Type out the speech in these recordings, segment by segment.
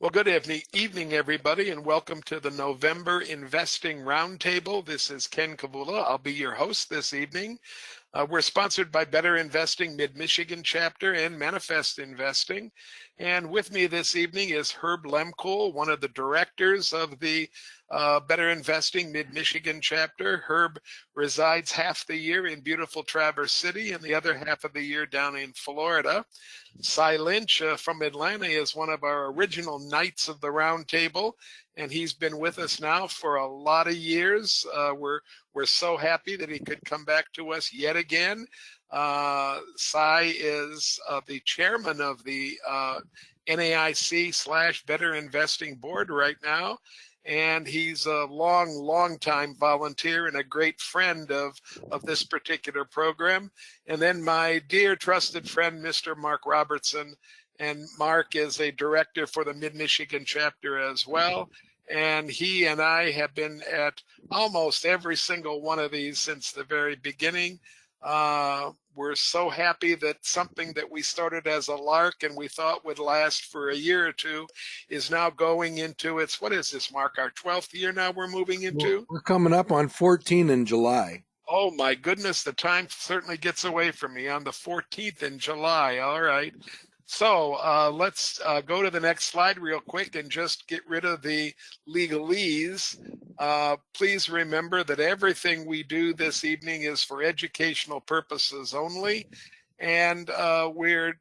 Well, good evening, everybody, and welcome to the November Investing Roundtable. This is Ken Kavula. I'll be your host this evening. We're sponsored by Better Investing Mid-Michigan Chapter and Manifest Investing. And with me this evening is Herb Lemkohl, one of the directors of the Better Investing Mid-Michigan Chapter. Herb resides half the year in beautiful Traverse City and the other half of the year down in Florida. Cy Lynch from Atlanta is one of our original Knights of the Round Table, and he's been with us now for a lot of years. We're so happy that he could come back to us yet again. Cy is the chairman of the NAIC/Better Investing Board right now. And he's a long time volunteer and a great friend of this particular program. And then my dear trusted friend, Mr. Mark Robertson. And Mark is a director for the Mid-Michigan chapter as well. And he and I have been at almost every single one of these since the very beginning. We're so happy that something that we started as a lark and we thought would last for a year or two is now going into its, what is this, Mark, our 12th year now we're moving into? Well, we're coming up on 14 in July. Oh my goodness, the time certainly gets away from me. On the 14th in July, all right. So let's go to the next slide real quick and just get rid of the legalese. Please remember that everything we do this evening is for educational purposes only, and we're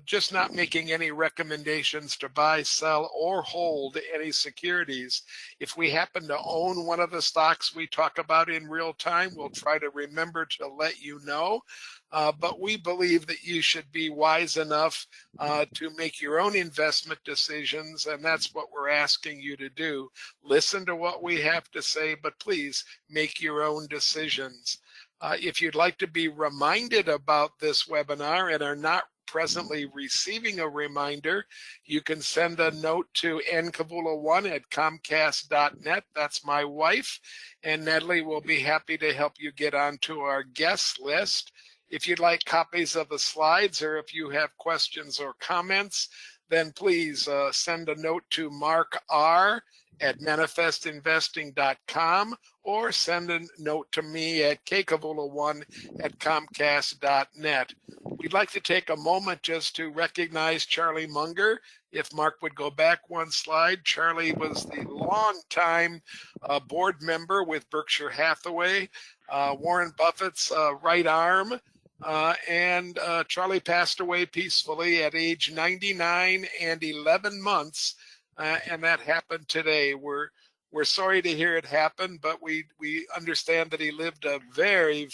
just not making any recommendations to buy, sell, or hold any securities. If we happen to own one of the stocks we talk about in real time, we'll try to remember to let you know. But we believe that you should be wise enough to make your own investment decisions, and that's what we're asking you to do. Listen to what we have to say, but please make your own decisions. If you'd like to be reminded about this webinar and are not presently receiving a reminder, you can send a note to nkavula1@comcast.net. That's my wife, and Natalie will be happy to help you get onto our guest list. If you'd like copies of the slides or if you have questions or comments, then please send a note to Mark R. at manifestinvesting.com or send a note to me at kkavula1@comcast.net. We'd like to take a moment just to recognize Charlie Munger. If Mark would go back one slide, Charlie was the longtime board member with Berkshire Hathaway, Warren Buffett's right arm. And Charlie passed away peacefully at age 99 and 11 months, and that happened today. We're sorry to hear it happen, but we understand that he lived a very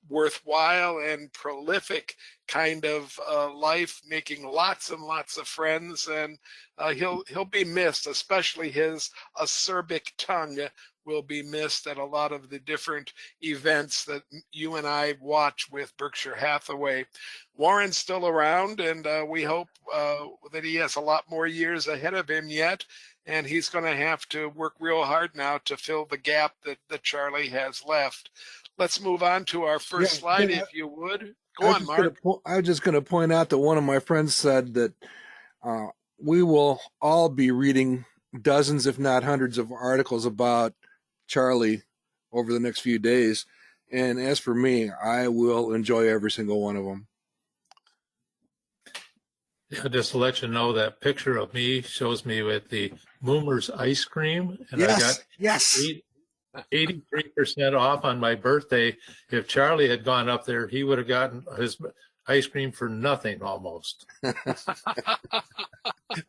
worthwhile and prolific kind of life, making lots and lots of friends, and he'll be missed. Especially his acerbic tongue will be missed at a lot of the different events that you and I watch with Berkshire Hathaway. Warren's still around, and we hope that he has a lot more years ahead of him yet, and he's going to have to work real hard now to fill the gap that Charlie has left. Let's move on to our first slide, if you would. Go on, Mark. I was just going to point out that one of my friends said that we will all be reading dozens, if not hundreds, of articles about Charlie over the next few days. And as for me, I will enjoy every single one of them. Yeah, just to let you know, that picture of me shows me with the Moomer's ice cream, and Yes, I got 83% off on my birthday. If Charlie had gone up there, he would have gotten his ice cream for nothing almost.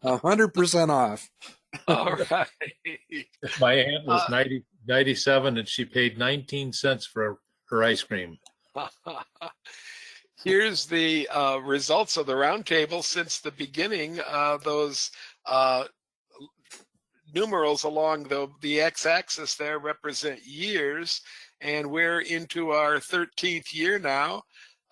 100% off. All right. My aunt was 97, and she paid 19 cents for her ice cream. Here's the results of the roundtable since the beginning. Those numerals along the x-axis there represent years, and we're into our 13th year now.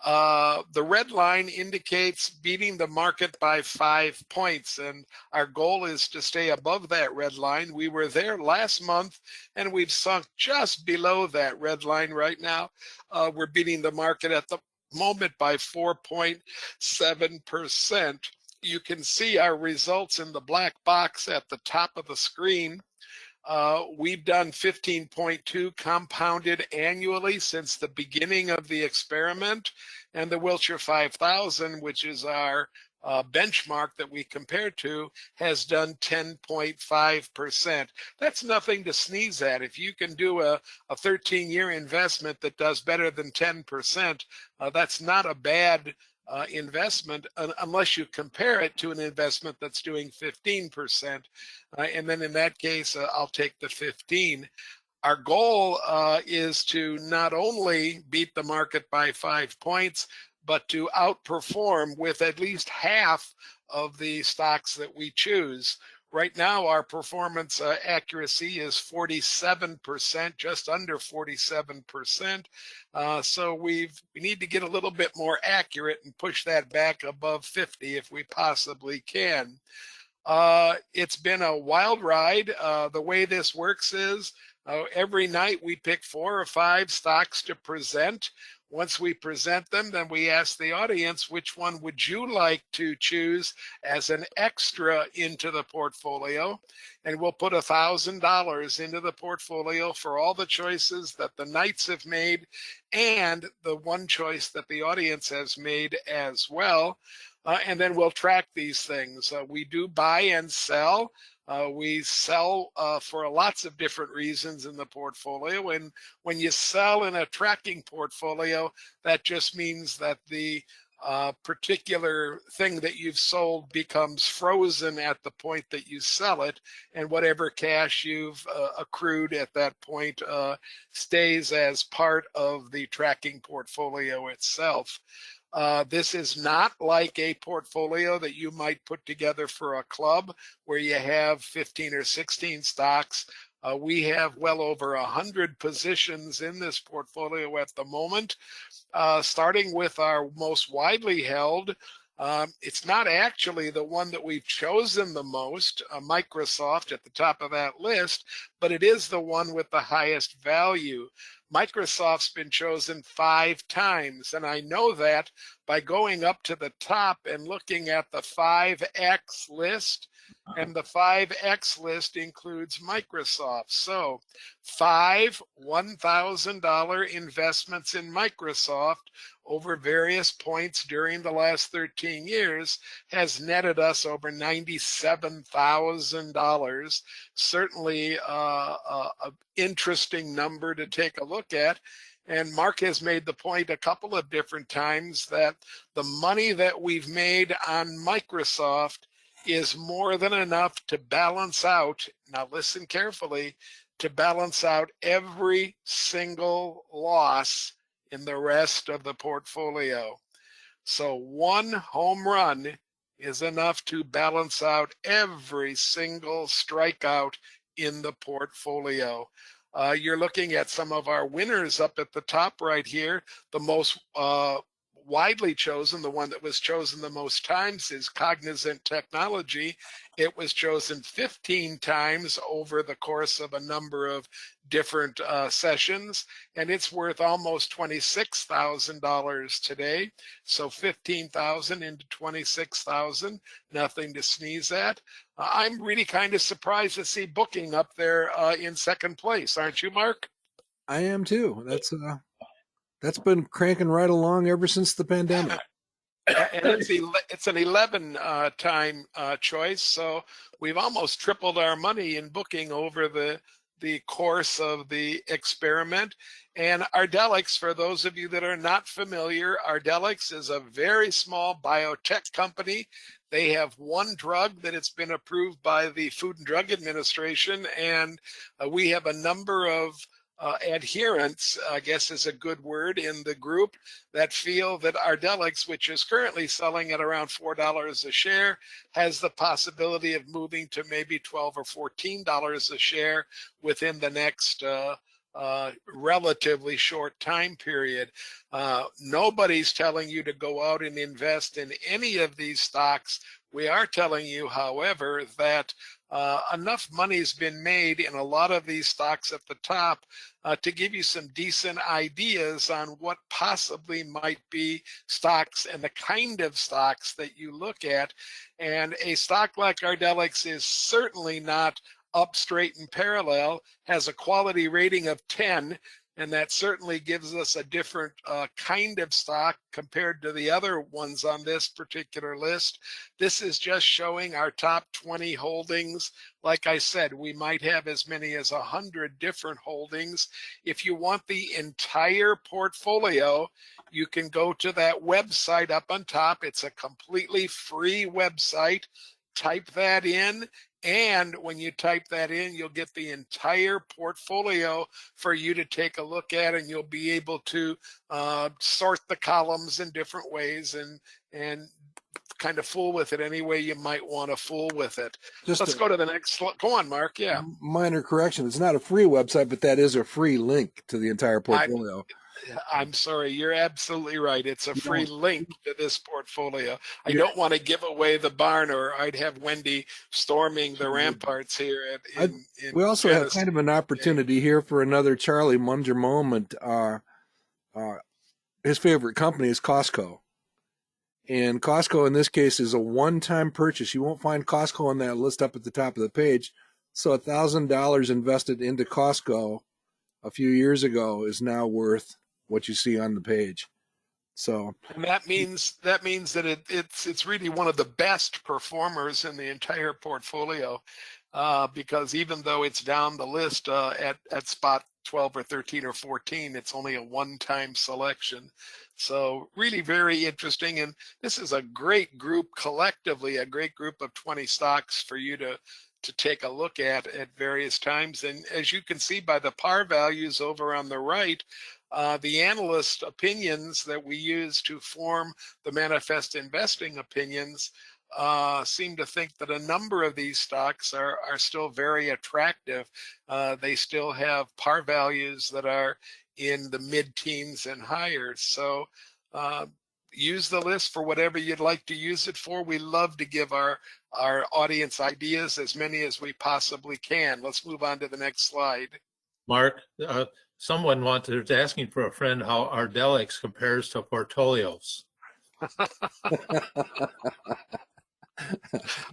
The red line indicates beating the market by 5 points, and our goal is to stay above that red line. We were there last month, and we've sunk just below that red line right now. We're beating the market at the moment by 4.7%. you can see our results in the black box at the top of the screen. We've done 15.2 compounded annually since the beginning of the experiment, and the Wilshire 5000, which is our benchmark that we compare to, has done 10.5%. That's nothing to sneeze at. If you can do a 13-year investment that does better than 10%, that's not a bad investment unless you compare it to an investment that's doing 15%. And then in that case, I'll take the 15. Our goal is to not only beat the market by 5 points, but to outperform with at least half of the stocks that we choose. Right now, our performance accuracy is 47%, just under 47%. So we need to get a little bit more accurate and push that back above 50 if we possibly can. It's been a wild ride. The way this works is every night we pick 4 or 5 stocks to present. Once we present them, then we ask the audience, which one would you like to choose as an extra into the portfolio? And we'll put $1,000 into the portfolio for all the choices that the Knights have made and the one choice that the audience has made as well. And then we'll track these things. We do buy and sell. We sell for lots of different reasons in the portfolio. And when you sell in a tracking portfolio, that just means that the particular thing that you've sold becomes frozen at the point that you sell it. And whatever cash you've accrued at that point stays as part of the tracking portfolio itself. This is not like a portfolio that you might put together for a club where you have 15 or 16 stocks. We have well over 100 positions in this portfolio at the moment, starting with our most widely held. It's not actually the one that we've chosen the most, Microsoft at the top of that list, but it is the one with the highest value. Microsoft's been chosen 5 times, and I know that by going up to the top and looking at the 5X list, and the 5X list includes Microsoft. So 5 $1,000 investments in Microsoft over various points during the last 13 years has netted us over $97,000. Certainly an interesting number to take a look at. And Mark has made the point a couple of different times that the money that we've made on Microsoft is more than enough to balance out, now listen carefully, to balance out every single loss in the rest of the portfolio. So one home run is enough to balance out every single strikeout in the portfolio. You're looking at some of our winners up at the top right here. The most widely chosen, the one that was chosen the most times, is Cognizant Technology. It was chosen 15 times over the course of a number of different sessions, and it's worth almost $26,000 today. So 15,000 into 26,000, nothing to sneeze at. I'm really kind of surprised to see Booking up there in second place, aren't you, Mark? I am too. That's been cranking right along ever since the pandemic. And it's an 11 time choice, so we've almost tripled our money in Booking over the course of the experiment. And Ardelyx, for those of you that are not familiar, Ardelyx is a very small biotech company. They have one drug that it's been approved by the Food and Drug Administration, and we have a number of adherents, I guess is a good word, in the group that feel that Ardelyx, which is currently selling at around $4 a share, has the possibility of moving to maybe $12 or $14 a share within the next relatively short time period. Nobody's telling you to go out and invest in any of these stocks We are telling you, however, that enough money's been made in a lot of these stocks at the top to give you some decent ideas on what possibly might be stocks and the kind of stocks that you look at. And a stock like Ardelyx is certainly not up straight and parallel, has a quality rating of 10, and that certainly gives us a different kind of stock compared to the other ones on this particular list. This is just showing our top 20 holdings. Like I said, we might have as many as 100 different holdings. If you want the entire portfolio, you can go to that website up on top. It's a completely free website. Type that in, and when you type that in, you'll get the entire portfolio for you to take a look at, and you'll be able to sort the columns in different ways and kind of fool with it any way you might want to fool with it. Let's go to the next slide. Go on, Mark. Yeah. Minor correction. It's not a free website, but that is a free link to the entire portfolio. I'm sorry, you're absolutely right. It's a free link to this portfolio. I don't want to give away the barn, or I'd have Wendy storming the ramparts here. We also have kind of an opportunity here for another Charlie Munger moment. His favorite company is Costco. And Costco in this case is a one-time purchase. You won't find Costco on that list up at the top of the page. So $1,000 invested into Costco a few years ago is now worth what you see on the page. So, and that means that it's really one of the best performers in the entire portfolio, because even though it's down the list at spot 12 or 13 or 14, it's only a one-time selection. So really very interesting, and this is a great group collectively, a great group of 20 stocks for you to take a look at various times. And as you can see by the par values over on the right, the analyst opinions that we use to form the manifest investing opinions seem to think that a number of these stocks are still very attractive. They still have par values that are in the mid-teens and higher. So use the list for whatever you'd like to use it for. We love to give our audience ideas, as many as we possibly can. Let's move on to the next slide. Mark, someone was asking for a friend how Ardelyx compares to Portolios.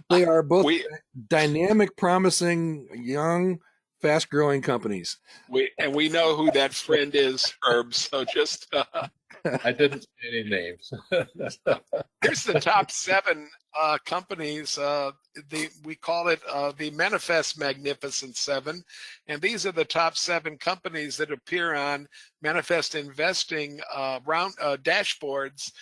They are both dynamic, promising, young, fast-growing companies. We know who that friend is, Herb. So just I didn't say any names. Here's the top 7 companies. We call it the Manifest Magnificent 7, and these are the top 7 companies that appear on Manifest Investing dashboards.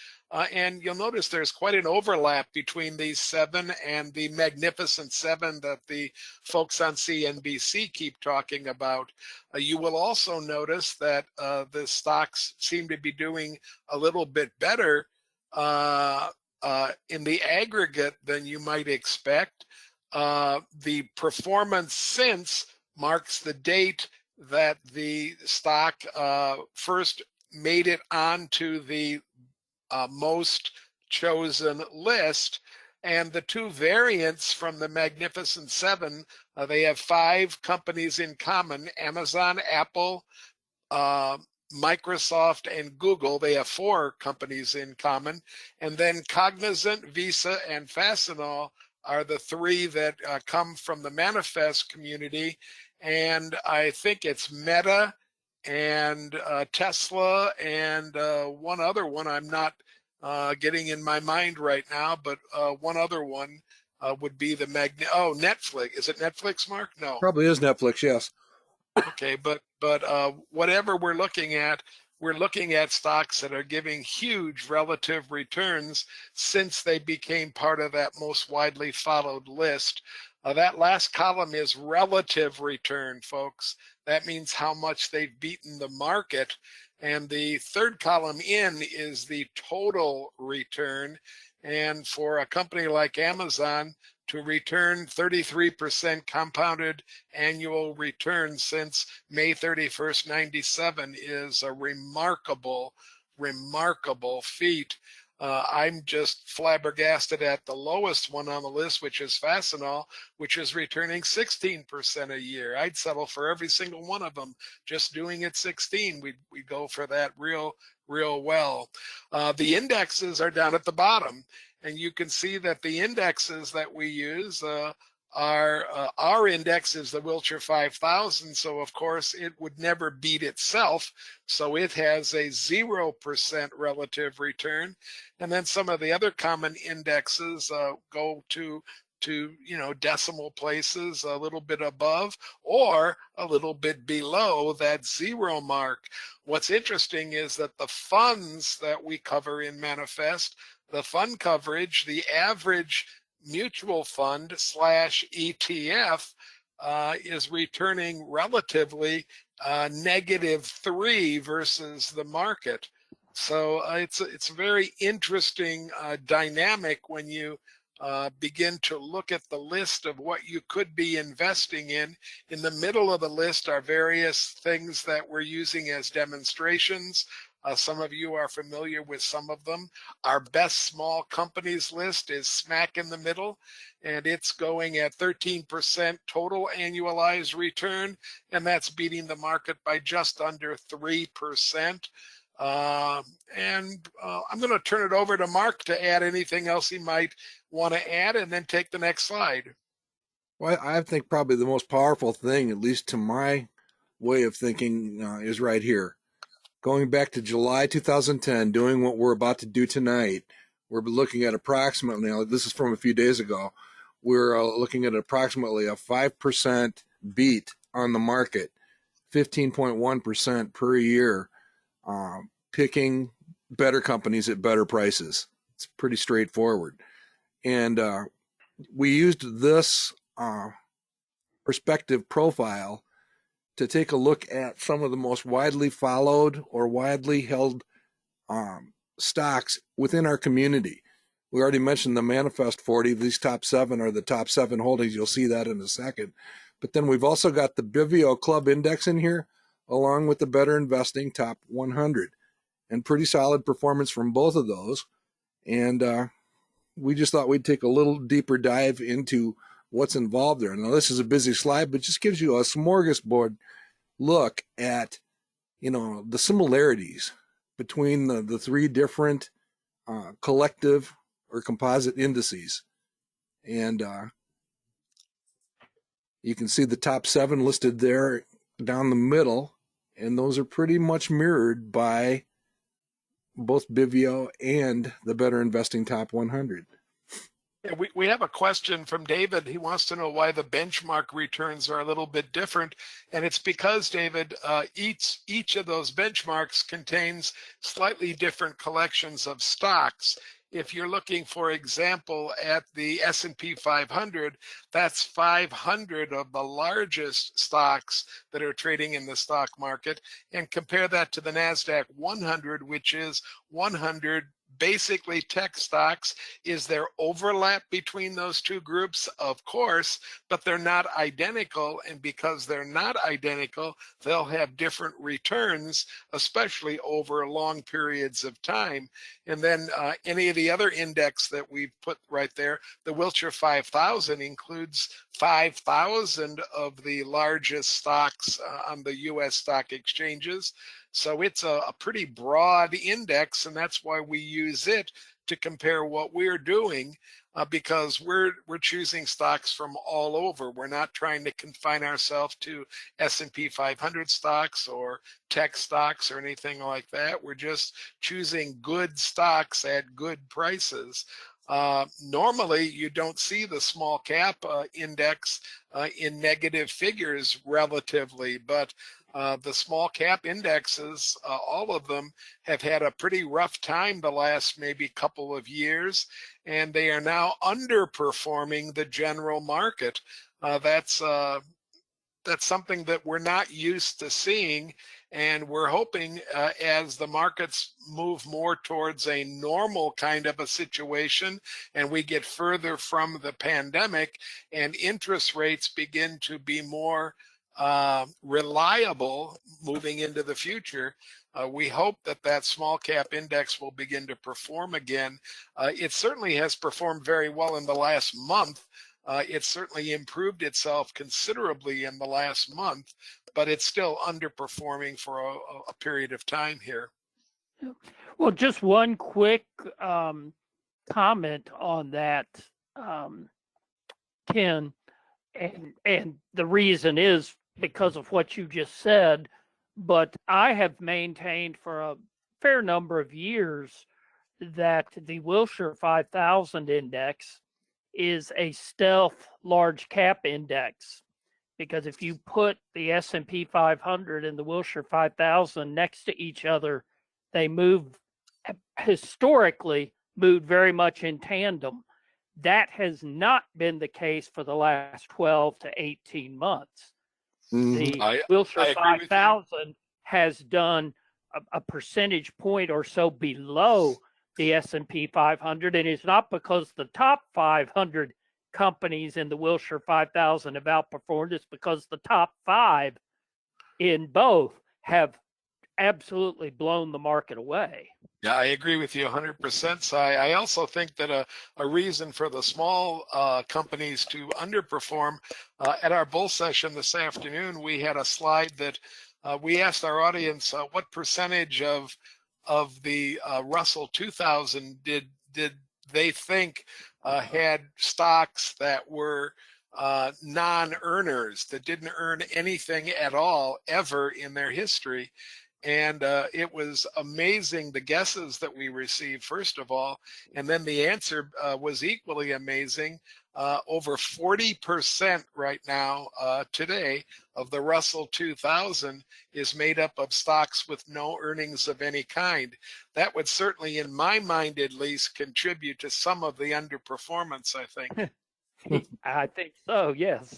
And you'll notice there's quite an overlap between these 7 and the Magnificent 7 that the folks on CNBC keep talking about. You will also notice that the stocks seem to be doing a little bit better in the aggregate than you might expect. The performance since marks the date that the stock first made it onto the most chosen list. And the 2 variants from the Magnificent 7, they have 5 companies in common: Amazon, Apple, Microsoft, and Google. They have 4 companies in common. And then Cognizant, Visa, and Fastenal are the 3 that come from the Manifest community. And I think it's Meta and Tesla and one other one I'm not getting in my mind right now, but one other one would be the Netflix. Is it Netflix, Mark? No. Probably is Netflix, yes. Okay, but whatever we're looking at stocks that are giving huge relative returns since they became part of that most widely followed list. That last column is relative return, folks. That means how much they've beaten the market. And the third column in is the total return. And for a company like Amazon to return 33% compounded annual return since May 31st, 97 is a remarkable feat. I'm just flabbergasted at the lowest one on the list, which is Fastenal, which is returning 16% a year. I'd settle for every single one of them. Just doing it 16, we go for that real well. The indexes are down at the bottom, and you can see that the indexes that we use our index is the Wilshire 5000, so of course it would never beat itself, so it has a 0% relative return. And then some of the other common indexes go to decimal places a little bit above or a little bit below that 0 mark. What's interesting is that the funds that we cover in Manifest, the fund coverage, the average mutual fund / ETF is returning relatively -3 versus the market. So it's a very interesting dynamic when you begin to look at the list of what you could be investing in. In the middle of the list are various things that we're using as demonstrations. Some of you are familiar with some of them. Our best small companies list is smack in the middle, and it's going at 13% total annualized return, and that's beating the market by just under 3%. I'm going to turn it over to Mark to add anything else he might want to add, and then take the next slide. Well, I think probably the most powerful thing, at least to my way of thinking, is right here. Going back to July 2010, doing what we're about to do tonight, we're looking at approximately, now this is from a few days ago, we're looking at approximately a 5% beat on the market, 15.1% per year, picking better companies at better prices. It's pretty straightforward. And we used this perspective profile to take a look at some of the most widely followed or widely held stocks within our community. We already mentioned the Manifest 40. These top 7 are the top 7 holdings. You'll see that in a second. But then we've also got the Bivio Club Index in here, along with the Better Investing Top 100. And pretty solid performance from both of those. And we just thought we'd take a little deeper dive into what's involved there. Now, this is a busy slide, but just gives you a smorgasbord look at, the similarities between the 3 different collective or composite indices. And you can see the top 7 listed there down the middle, and those are pretty much mirrored by both Bivio and the Better Investing Top 100. Yeah, we have a question from David. He wants to know why the benchmark returns are a little bit different. And it's because, David, each of those benchmarks contains slightly different collections of stocks. If you're looking, for example, at the S&P 500, that's 500 of the largest stocks that are trading in the stock market. And compare that to the NASDAQ 100, which is 100 basically tech stocks. Is there overlap between those two groups? Of course, but they're not identical. And because they're not identical, they'll have different returns, especially over long periods of time. And then any of the other index that we've put right there, the Wilshire 5000 includes 5,000 of the largest stocks on the U.S. stock exchanges. So it's a pretty broad index, and that's why we use it to compare what we're doing, because we're choosing stocks from all over. We're not trying to confine ourselves to S&P 500 stocks or tech stocks or anything like that. We're just choosing good stocks at good prices. Normally, you don't see the small cap index in negative figures relatively, but the small cap indexes, all of them have had a pretty rough time the last maybe couple of years, and they are now underperforming the general market. That's something that we're not used to seeing, and we're hoping as the markets move more towards a normal kind of a situation and we get further from the pandemic and interest rates begin to be more reliable moving into the future, We hope that that small cap index will begin to perform again. It certainly has performed very well in the last month. It certainly improved itself considerably in the last month, but it's still underperforming for a period of time here. Well, just one quick comment on that, Ken, and the reason is because of what you just said, but I have maintained for a fair number of years that the Wilshire 5000 index is a stealth large cap index, because if you put the S&P 500 and the Wilshire 5000 next to each other, they historically moved very much in tandem. That has not been the case for the last 12 to 18 months. The Wilshire 5000 has done a percentage point or so below the S&P 500, and it's not because the top 500 companies in the Wilshire 5000 have outperformed. It's because the top 5 in both have absolutely blown the market away. Yeah, I agree with you 100%. So I also think that a reason for the small companies to underperform, at our bull session this afternoon, we had a slide that we asked our audience what percentage of the Russell 2000 did they think had stocks that were non-earners, that didn't earn anything at all ever in their history. And it was amazing, the guesses that we received, first of all, and then the answer was equally amazing. Over 40% right now, today, of the Russell 2000 is made up of stocks with no earnings of any kind. That would certainly, in my mind at least, contribute to some of the underperformance, I think. I think so, yes.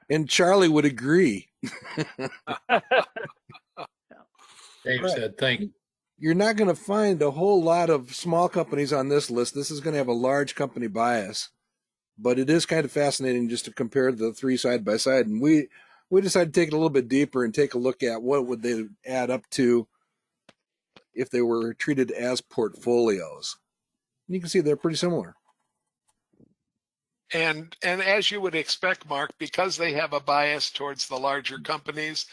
And Charlie would agree. Dave said, thank you. You're not going to find a whole lot of small companies on this list. This is going to have a large company bias, but it is kind of fascinating just to compare the three side by side. And we decided to take it a little bit deeper and take a look at what would they add up to if they were treated as portfolios. And you can see they're pretty similar. And as you would expect, Mark, because they have a bias towards the larger companies,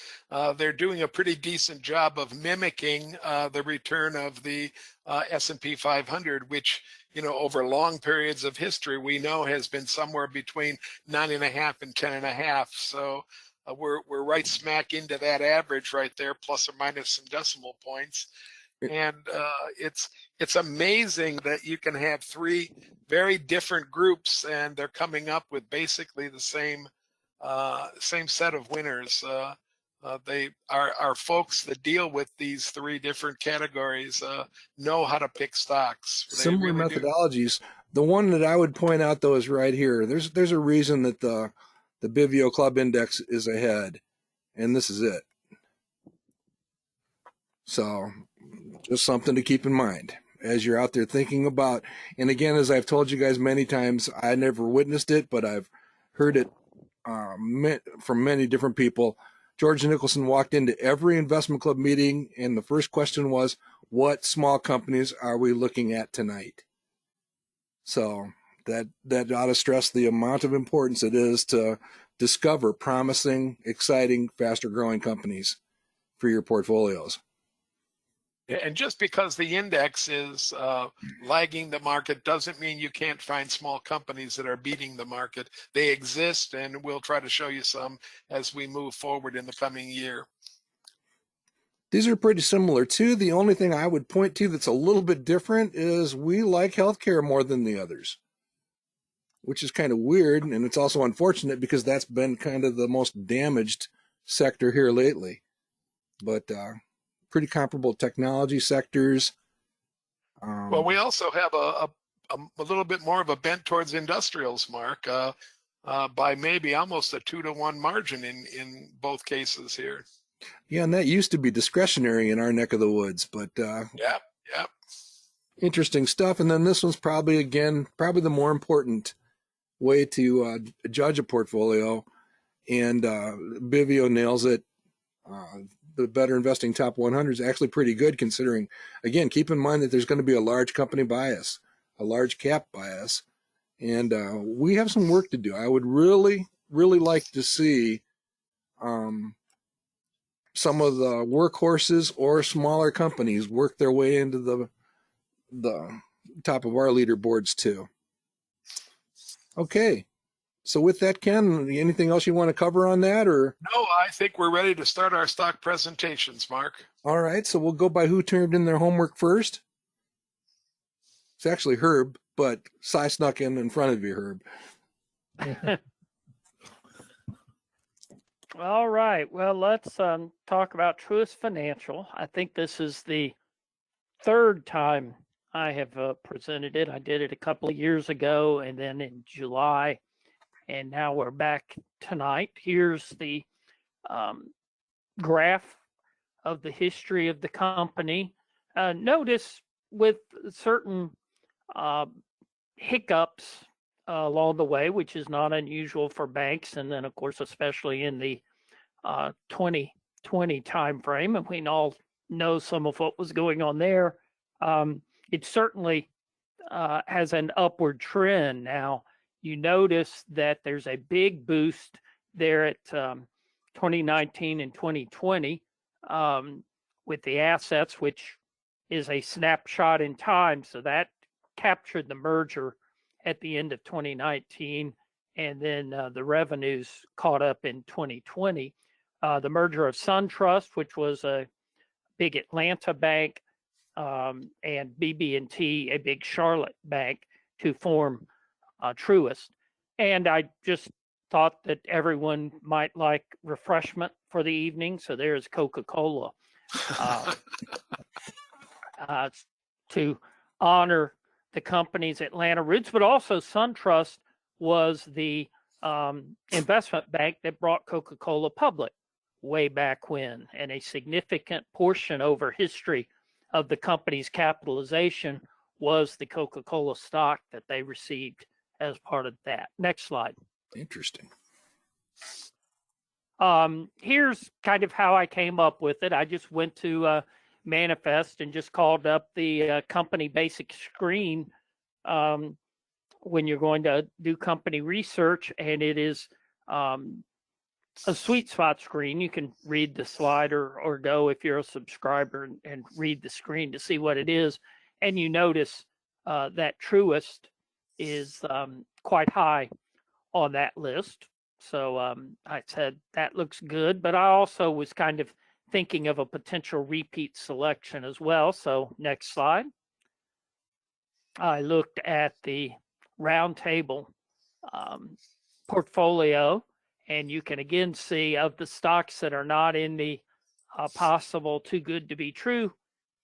they're doing a pretty decent job of mimicking the return of the S&P 500, which, you know, over long periods of history, we know has been somewhere between 9.5 and 10.5. So we're right smack into that average right there, plus or minus some decimal points. And it's amazing that you can have three very different groups and they're coming up with basically the same set of winners. They are folks that deal with these three different categories know how to pick stocks. Similar really methodologies. The one that I would point out though is right here. There's a reason that the Bivio Club Index is ahead, and this is it. So just something to keep in mind as you're out there thinking about. And again, as I've told you guys many times, I never witnessed it, but I've heard it from many different people. George Nicholson walked into every investment club meeting, and the first question was, what small companies are we looking at tonight? So that ought to stress the amount of importance it is to discover promising, exciting, faster growing companies for your portfolios. And just because the index is lagging the market doesn't mean you can't find small companies that are beating the market. They exist, and we'll try to show you some as we move forward in the coming year. These are pretty similar too. The only thing I would point to that's a little bit different is we like healthcare more than the others, which is kind of weird, and it's also unfortunate because that's been kind of the most damaged sector here lately. But pretty comparable technology sectors. Well, we also have a little bit more of a bent towards industrials, Mark, by maybe almost a 2-to-1 margin in both cases here. Yeah, and that used to be discretionary in our neck of the woods, but yeah. Interesting stuff. And then this one's probably the more important way to judge a portfolio, and Bivio nails it. the Better Investing Top 100 is actually pretty good considering, again, keep in mind that there's going to be a large company bias, a large cap bias, and we have some work to do. I would really, really like to see some of the workhorses or smaller companies work their way into the top of our leaderboards too. Okay. So with that, Ken, anything else you want to cover on that, or? No, I think we're ready to start our stock presentations, Mark. All right. So we'll go by who turned in their homework first. It's actually Herb, but Cy snuck in front of you, Herb. All right. Well, let's talk about Truist Financial. I think this is the third time I have presented it. I did it a couple of years ago and then in July, and now we're back tonight. Here's the graph of the history of the company. Notice with certain hiccups along the way, which is not unusual for banks, and then of course especially in the 2020 timeframe, and we all know some of what was going on there. It certainly has an upward trend. Now you notice that there's a big boost there at 2019 and 2020 with the assets, which is a snapshot in time. So that captured the merger at the end of 2019, and then the revenues caught up in 2020. The merger of SunTrust, which was a big Atlanta bank, and BB&T, a big Charlotte bank, to form Truist. And I just thought that everyone might like refreshment for the evening, so there's Coca-Cola to honor the company's Atlanta roots, but also SunTrust was the investment bank that brought Coca-Cola public way back when, and a significant portion over history of the company's capitalization was the Coca-Cola stock that they received as part of that. Next slide. Interesting. Here's kind of how I came up with it. I just went to Manifest and just called up the company basic screen when you're going to do company research, and it is a sweet spot screen. You can read the slide or go if you're a subscriber and read the screen to see what it is. And you notice that Truist is quite high on that list. So I said, that looks good. But I also was kind of thinking of a potential repeat selection as well. So next slide. I looked at the roundtable portfolio, and you can again see of the stocks that are not in the possible too good to be true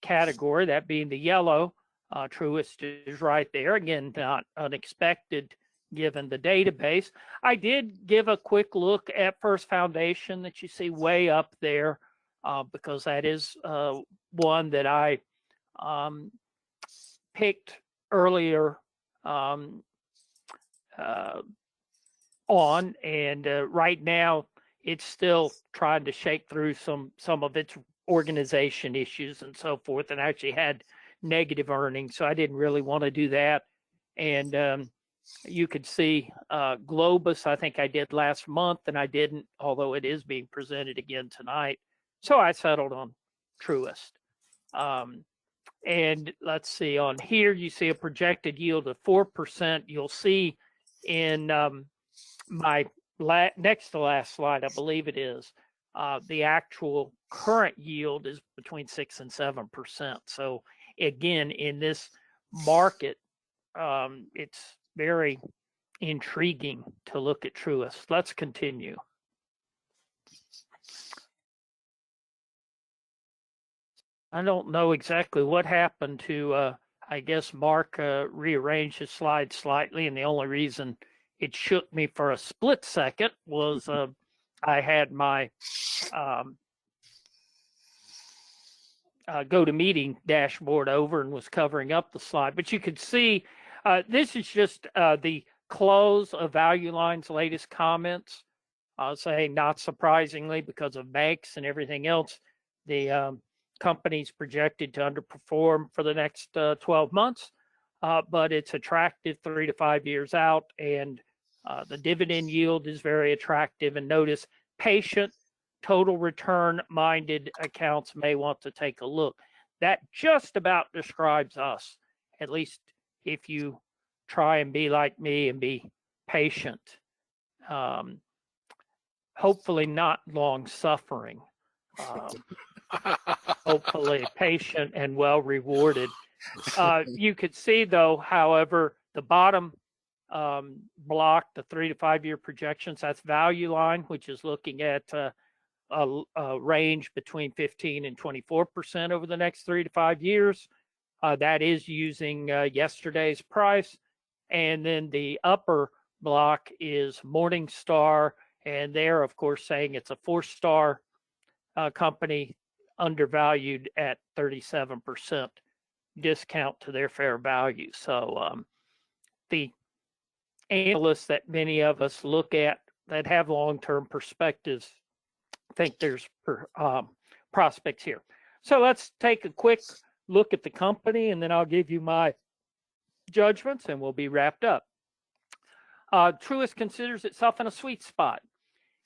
category, that being the yellow, Truist is right there. Again, not unexpected given the database. I did give a quick look at First Foundation that you see way up there because that is one that I picked earlier on, and right now it's still trying to shake through some of its organization issues and so forth, and actually had negative earnings, so I didn't really want to do that. And you could see Globus, I think I did last month, and I didn't, although it is being presented again tonight. So I settled on Truist. And let's see, on here you see a projected yield of 4%. You'll see in my next to last slide, I believe it is, the actual current yield is between 6 and 7%. So again, in this market, it's very intriguing to look at Truist. Let's continue. I don't know exactly what happened to, I guess Mark rearranged his slides slightly, and the only reason it shook me for a split second was I had my GoToMeeting dashboard over and was covering up the slide. But you could see this is just the close of Value Line's latest comments, saying not surprisingly because of banks and everything else, The company's projected to underperform for the next 12 months, but it's attractive 3 to 5 years out, and the dividend yield is very attractive. And notice, patient, total return minded accounts may want to take a look. That just about describes us, at least if you try and be like me and be patient. Hopefully not long suffering. Hopefully patient and well rewarded. You could see, though, however, the bottom block, the 3 to 5 year projections, that's value line, which is looking at a range between 15 and 24% over the next 3 to 5 years. That is using yesterday's price. And then the upper block is Morningstar, and they're, of course, saying it's a 4-star company, undervalued at 37% discount to their fair value. So the analysts that many of us look at that have long-term perspectives think there's prospects here. So let's take a quick look at the company, and then I'll give you my judgments, and we'll be wrapped up. Truist considers itself in a sweet spot.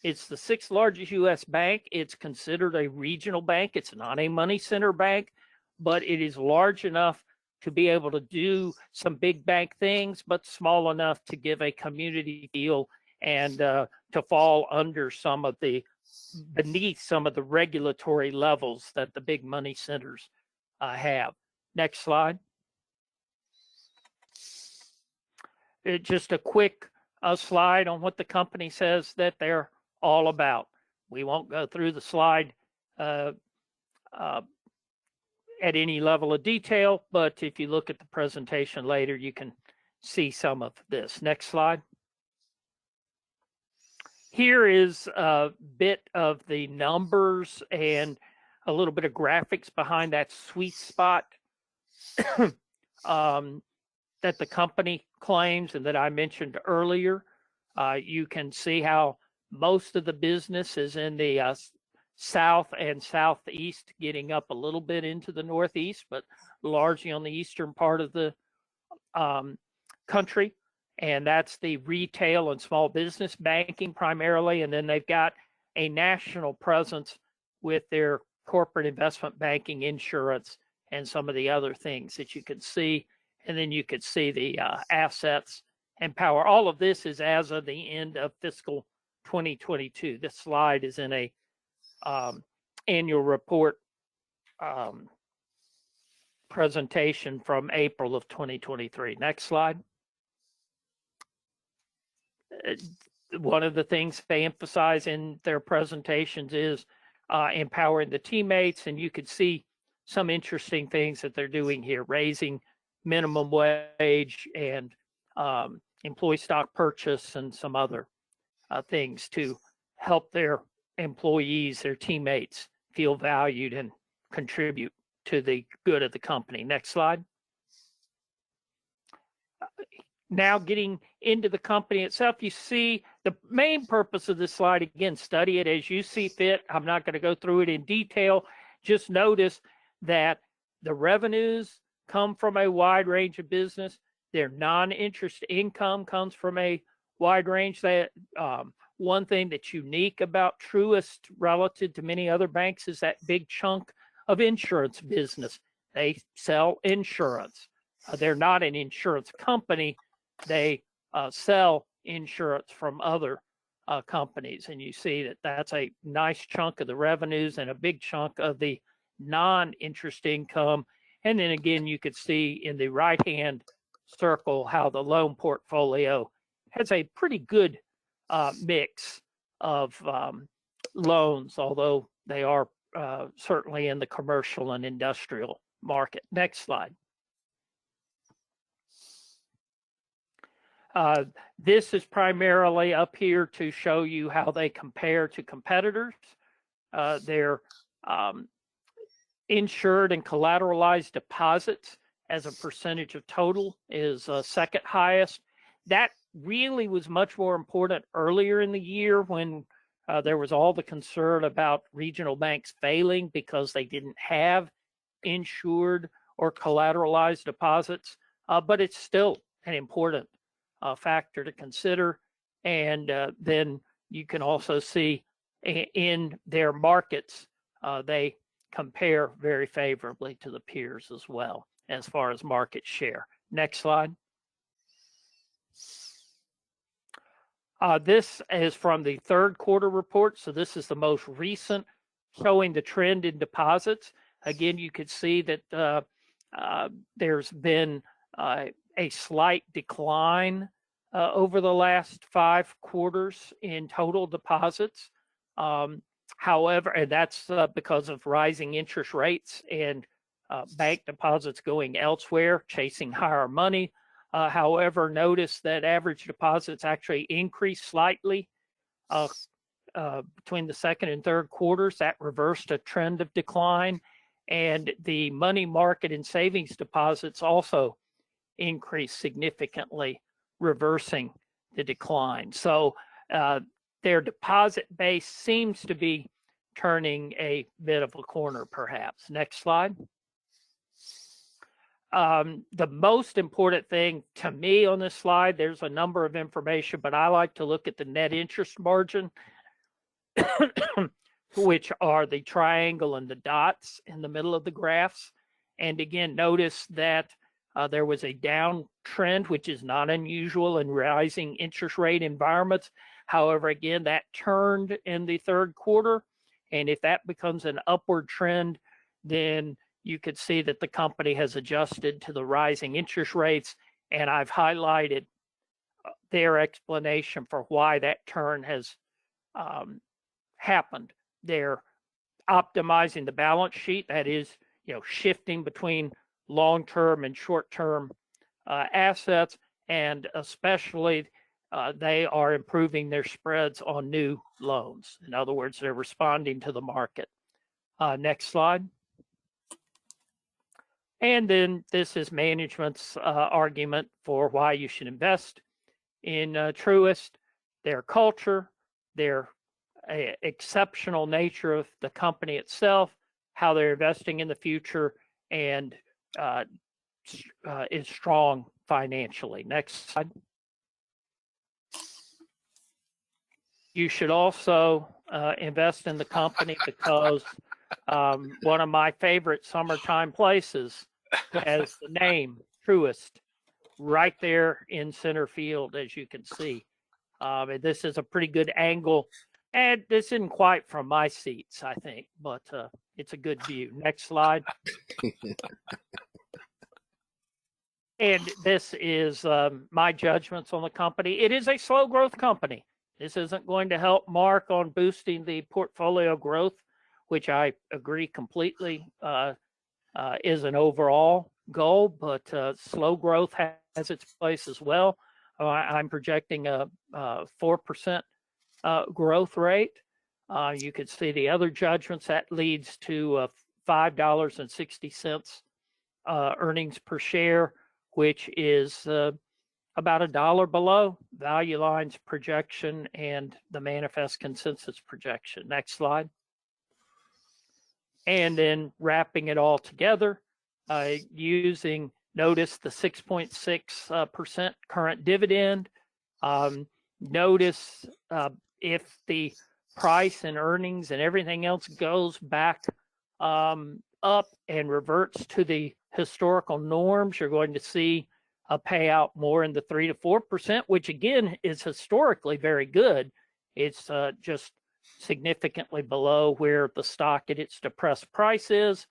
It's the 6th largest U.S. bank. It's considered a regional bank. It's not a money center bank, but it is large enough to be able to do some big bank things, but small enough to give a community feel and to fall under beneath some of the regulatory levels that the big money centers have. Next slide. Just a quick slide on what the company says that they're all about. We won't go through the slide at any level of detail, but if you look at the presentation later, you can see some of this. Next slide. Here is a bit of the numbers and a little bit of graphics behind that sweet spot that the company claims and that I mentioned earlier. You can see how most of the business is in the south and southeast, getting up a little bit into the northeast, but largely on the eastern part of the country. And that's the retail and small business banking primarily. And then they've got a national presence with their corporate investment banking, insurance, and some of the other things that you can see. And then you could see the assets and power. All of this is as of the end of fiscal 2022. This slide is in a annual report presentation from April of 2023. Next slide. One of the things they emphasize in their presentations is empowering the teammates, and you could see some interesting things that they're doing here, raising minimum wage and employee stock purchase and some other things to help their employees, their teammates, feel valued and contribute to the good of the company. Next slide. Now getting into the company itself, you see the main purpose of this slide, again, study it as you see fit. I'm not going to go through it in detail. Just notice that the revenues come from a wide range of business. Their non-interest income comes from a wide range. That one thing that's unique about Truist relative to many other banks is that big chunk of insurance business. They sell insurance. They're not an insurance company. They sell insurance from other companies. And you see that that's a nice chunk of the revenues and a big chunk of the non-interest income. And then again, you could see in the right-hand circle how the loan portfolio has a pretty good mix of loans, although they are certainly in the commercial and industrial market. Next slide. This is primarily up here to show you how they compare to competitors. Their insured and collateralized deposits as a percentage of total is second highest. That really was much more important earlier in the year when There was all the concern about regional banks failing because they didn't have insured or collateralized deposits, but it's still an important factor to consider. And then you can also see in their markets, they compare very favorably to the peers as well as far as market share. Next slide. This is from the third quarter report. So this is the most recent, showing the trend in deposits. Again, you could see that there's been a slight decline over the last 5 quarters in total deposits. However, and that's because of rising interest rates and bank deposits going elsewhere, chasing higher money. However, notice that average deposits actually increased slightly between the second and third quarters. That reversed a trend of decline. And the money market and savings deposits also increased significantly, reversing the decline. So their deposit base seems to be turning a bit of a corner, perhaps. Next slide. The most important thing to me on this slide, there's a number of information, but I like to look at the net interest margin, which are the triangle and the dots in the middle of the graphs. And again, notice that there was a downtrend, which is not unusual in rising interest rate environments. However, again, that turned in the third quarter. And if that becomes an upward trend, then you could see that the company has adjusted to the rising interest rates. And I've highlighted their explanation for why that turn has happened. They're optimizing the balance sheet, that is, shifting between long-term and short-term assets, and especially they are improving their spreads on new loans. In other words, they're responding to the market. Next slide. And then this is management's argument for why you should invest in Truist, their culture, their exceptional nature of the company itself, how they're investing in the future, and is strong financially. Next slide. You should also invest in the company because one of my favorite summertime places has the name Truist right there in center field, as you can see. And this is a pretty good angle. And this isn't quite from my seats, I think, but it's a good view. Next slide. And this is my judgments on the company. It is a slow growth company. This isn't going to help Mark on boosting the portfolio growth, which I agree completely is an overall goal, but slow growth has its place as well. I'm projecting a 4% growth rate. You could see the other judgments. That leads to $5.60 earnings per share, which is about $1 below Value Line's projection and the manifest consensus projection. Next slide. And then wrapping it all together, using, notice the 6.6% current dividend. Notice if the price and earnings and everything else goes back up and reverts to the historical norms, you're going to see a payout more in the 3 to 4%, which again is historically very good. It's just significantly below where the stock at its depressed price is.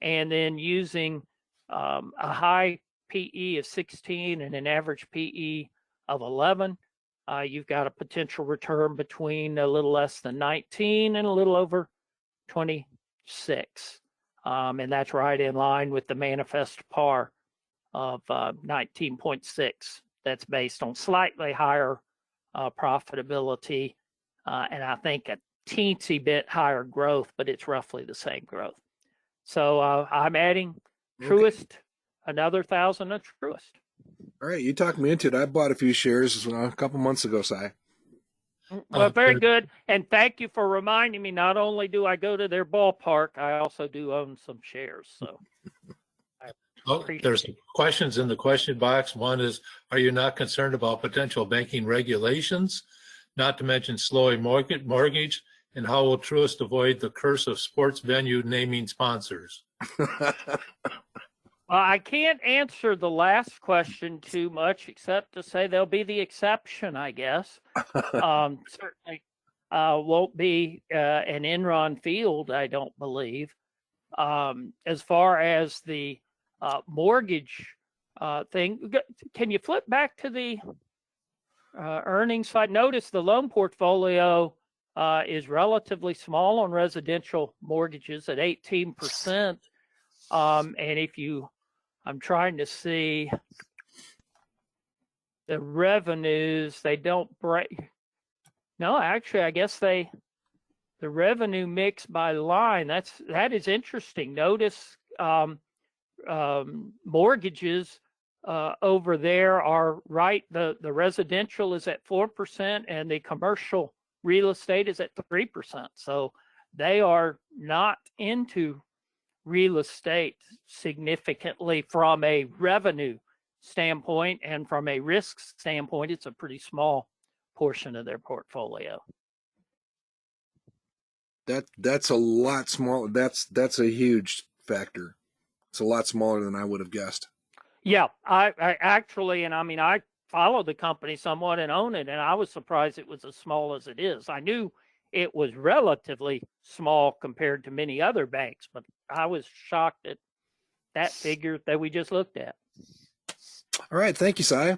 And then using a high PE of 16 and an average PE of 11, you've got a potential return between a little less than 19 and a little over 26. And that's right in line with the manifest par of 19.6. That's based on slightly higher profitability and I think a teensy bit higher growth, but it's roughly the same growth. So I'm adding Truist, another 1,000 of Truist. All right, you talked me into it. I bought a few shares a couple months ago, Si. Well, very good. And thank you for reminding me, not only do I go to their ballpark, I also do own some shares. So there's questions in the question box. One is, are you not concerned about potential banking regulations, not to mention slowing mortgage, and how will Truist avoid the curse of sports venue naming sponsors? I can't answer the last question too much, except to say there'll be the exception, I guess. Certainly won't be an Enron field, I don't believe. As far as the mortgage thing, can you flip back to the earnings slide? Notice the loan portfolio is relatively small on residential mortgages at 18%. And if you, I'm trying to see the revenues, they don't break. No, actually, I guess the revenue mix by line, that is interesting. Notice mortgages over there are right. The residential is at 4% and the commercial real estate is at 3%. So they are not into real estate significantly from a revenue standpoint, and from a risk standpoint, it's a pretty small portion of their portfolio. That's a lot smaller. That's a huge factor. It's a lot smaller than I would have guessed. Yeah, I actually, and I mean, I follow the company somewhat and own it, and I was surprised it was as small as it is. I knew it was relatively small compared to many other banks, but I was shocked at that figure that we just looked at. All right, thank you, Si.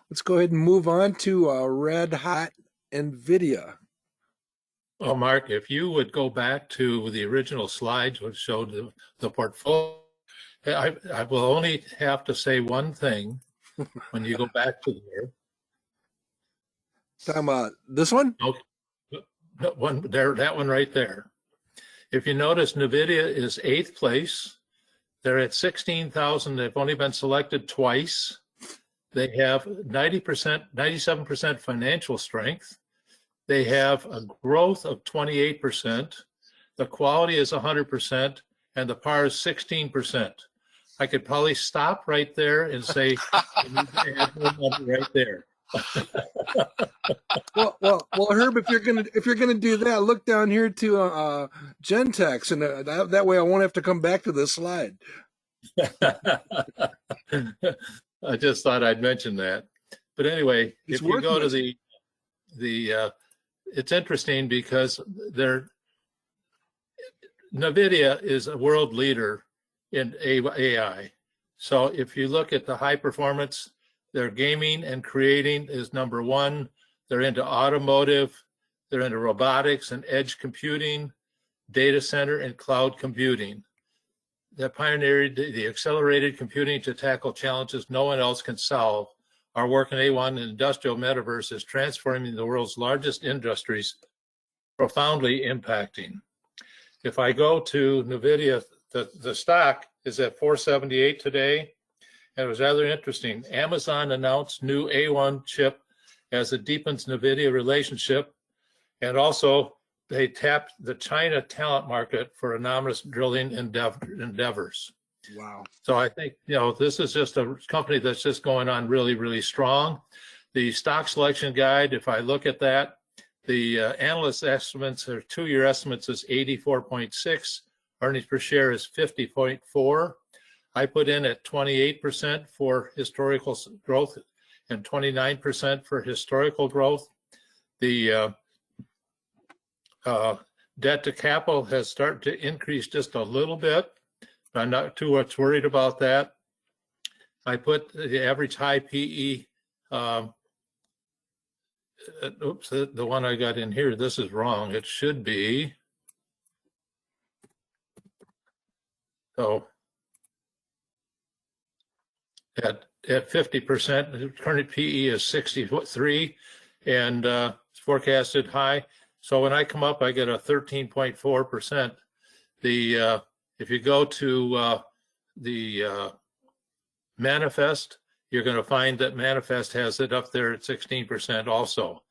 Let's go ahead and move on to red hot NVIDIA. Well, Mark, if you would go back to the original slides which showed the portfolio, I will only have to say one thing when you go back to there. Talking about this one? Okay. One there, that one right there. If you notice, NVIDIA is 8th place. They're at 16,000. They've only been selected twice. They have 97% financial strength. They have a growth of 28%. The quality is 100%, and the par is 16%. I could probably stop right there and say, you need to add one number right there. well, Herb, if you're gonna do that, look down here to GenTX, and that way I won't have to come back to this slide. I just thought I'd mention that. But anyway, if you go to the it's interesting because NVIDIA is a world leader in AI. So if you look at the high performance, their gaming and creating is number one. They're into automotive, they're into robotics and edge computing, data center and cloud computing. That pioneered the accelerated computing to tackle challenges no one else can solve. Our work in A1 and industrial metaverse is transforming the world's largest industries, profoundly impacting. If I go to NVIDIA, the stock is at 478 today. And it was rather interesting. Amazon announced new A1 chip as it deepens NVIDIA relationship. And also they tapped the China talent market for anonymous drilling endeavors. Wow. So I think, this is just a company that's just going on really, really strong. The stock selection guide, if I look at that, the analyst estimates or 2-year estimates is 84.6. Earnings per share is 50.4. I put in at 28% for historical growth and 29% for historical growth. The debt to capital has started to increase just a little bit. I'm not too much worried about that. I put the average high PE. Oops, the one I got in here, this is wrong. It should be. So at 50%, the current PE is 63 and it's forecasted high. So when I come up, I get a 13.4%. If you go to the Manifest, you're going to find that Manifest has it up there at 16% also.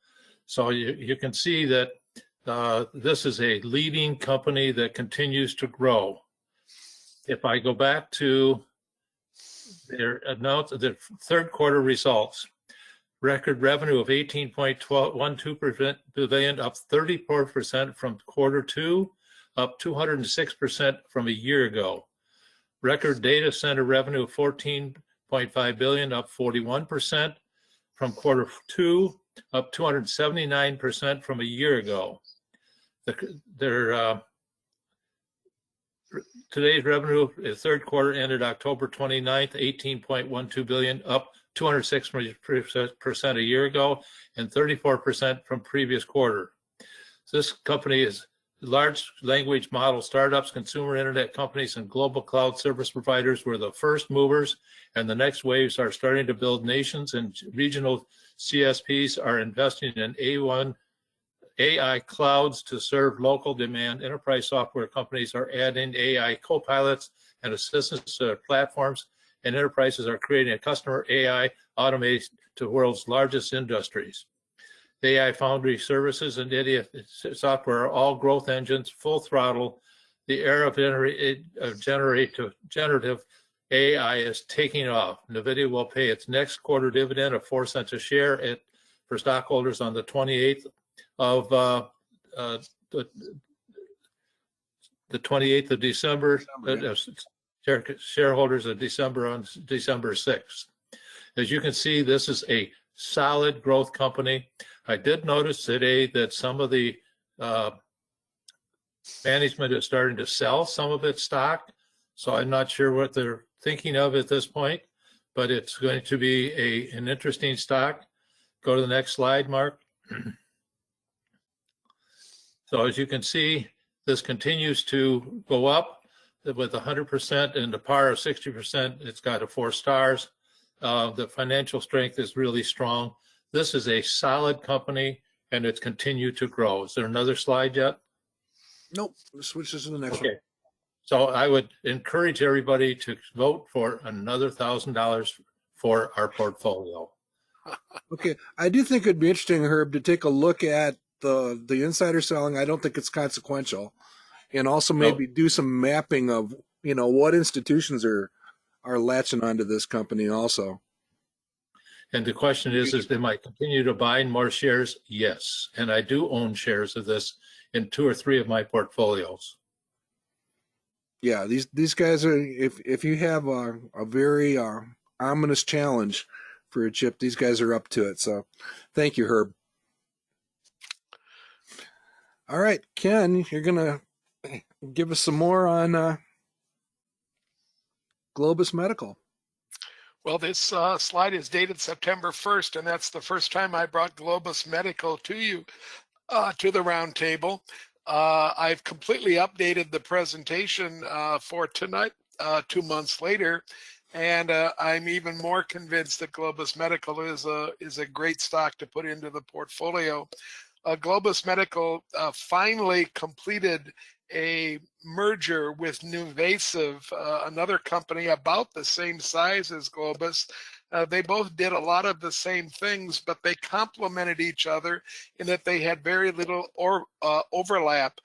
So you can see that this is a leading company that continues to grow. If I go back to their third quarter results, record revenue of 18.12 billion, up 34% from quarter two, up 206% from a year ago. Record data center revenue of 14.5 billion, up 41% from quarter two, up 279% from a year ago. Today's revenue, third quarter ended October 29th, 18.12 billion, up 206% a year ago and 34% from previous quarter. This company is large language model startups, consumer internet companies, and global cloud service providers were the first movers, and the next waves are starting to build. Nations and regional CSPs are investing in AI clouds to serve local demand. Enterprise software companies are adding AI co-pilots and assistance platforms, and enterprises are creating a customer AI automation to the world's largest industries. AI foundry services and NVIDIA software are all growth engines, full throttle. The era of generative AI is taking off. NVIDIA will pay its next quarter dividend of 4 cents a share for stockholders on the 28th of the 28th of December. Shareholders of December on December 6th. As you can see, this is a solid growth company. I did notice today that some of the management is starting to sell some of its stock, so I'm not sure what they're thinking of at this point, but it's going to be an interesting stock. Go to the next slide, Mark. So as you can see, this continues to go up with 100% and the par of 60%. It's got a 4 stars. The financial strength is really strong. This is a solid company, and it's continued to grow. Is there another slide yet? Nope. Switch this to the next one. So I would encourage everybody to vote for another $1,000 for our portfolio. Okay. I do think it'd be interesting, Herb, to take a look at the insider selling. I don't think it's consequential. And also maybe do some mapping of, what institutions are latching onto this company also. And the question is am I continue to buy more shares? Yes. And I do own shares of this in 2 or 3 of my portfolios. Yeah, these guys are, if you have a very ominous challenge for a chip, these guys are up to it. So thank you, Herb. All right, Ken, you're going to give us some more on Globus Medical. Well, this slide is dated September 1st, and that's the first time I brought Globus Medical to you, to the round table. I've completely updated the presentation for tonight, 2 months later, and I'm even more convinced that Globus Medical is a great stock to put into the portfolio. Globus Medical finally completed a merger with Nuvasive, another company about the same size as Globus. They both did a lot of the same things, but they complemented each other in that they had very little overlap.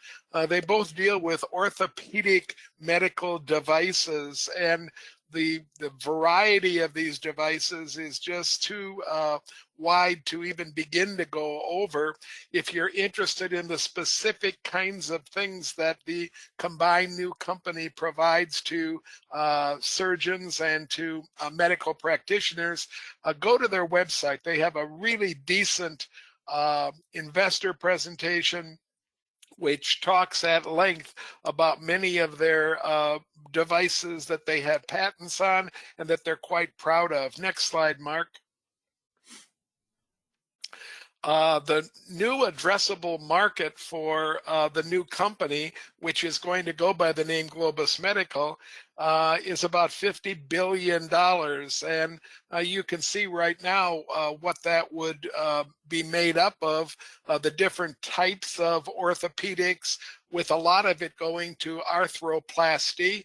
They both deal with orthopedic medical devices, and the variety of these devices is just too wide to even begin to go over. If you're interested in the specific kinds of things that the combined new company provides to surgeons and to medical practitioners, go to their website. They have a really decent investor presentation which talks at length about many of their devices that they have patents on and that they're quite proud of. Next slide, Mark. The new addressable market for the new company, which is going to go by the name Globus Medical, is about $50 billion. And you can see right now what that would be made up of, the different types of orthopedics, with a lot of it going to arthroplasty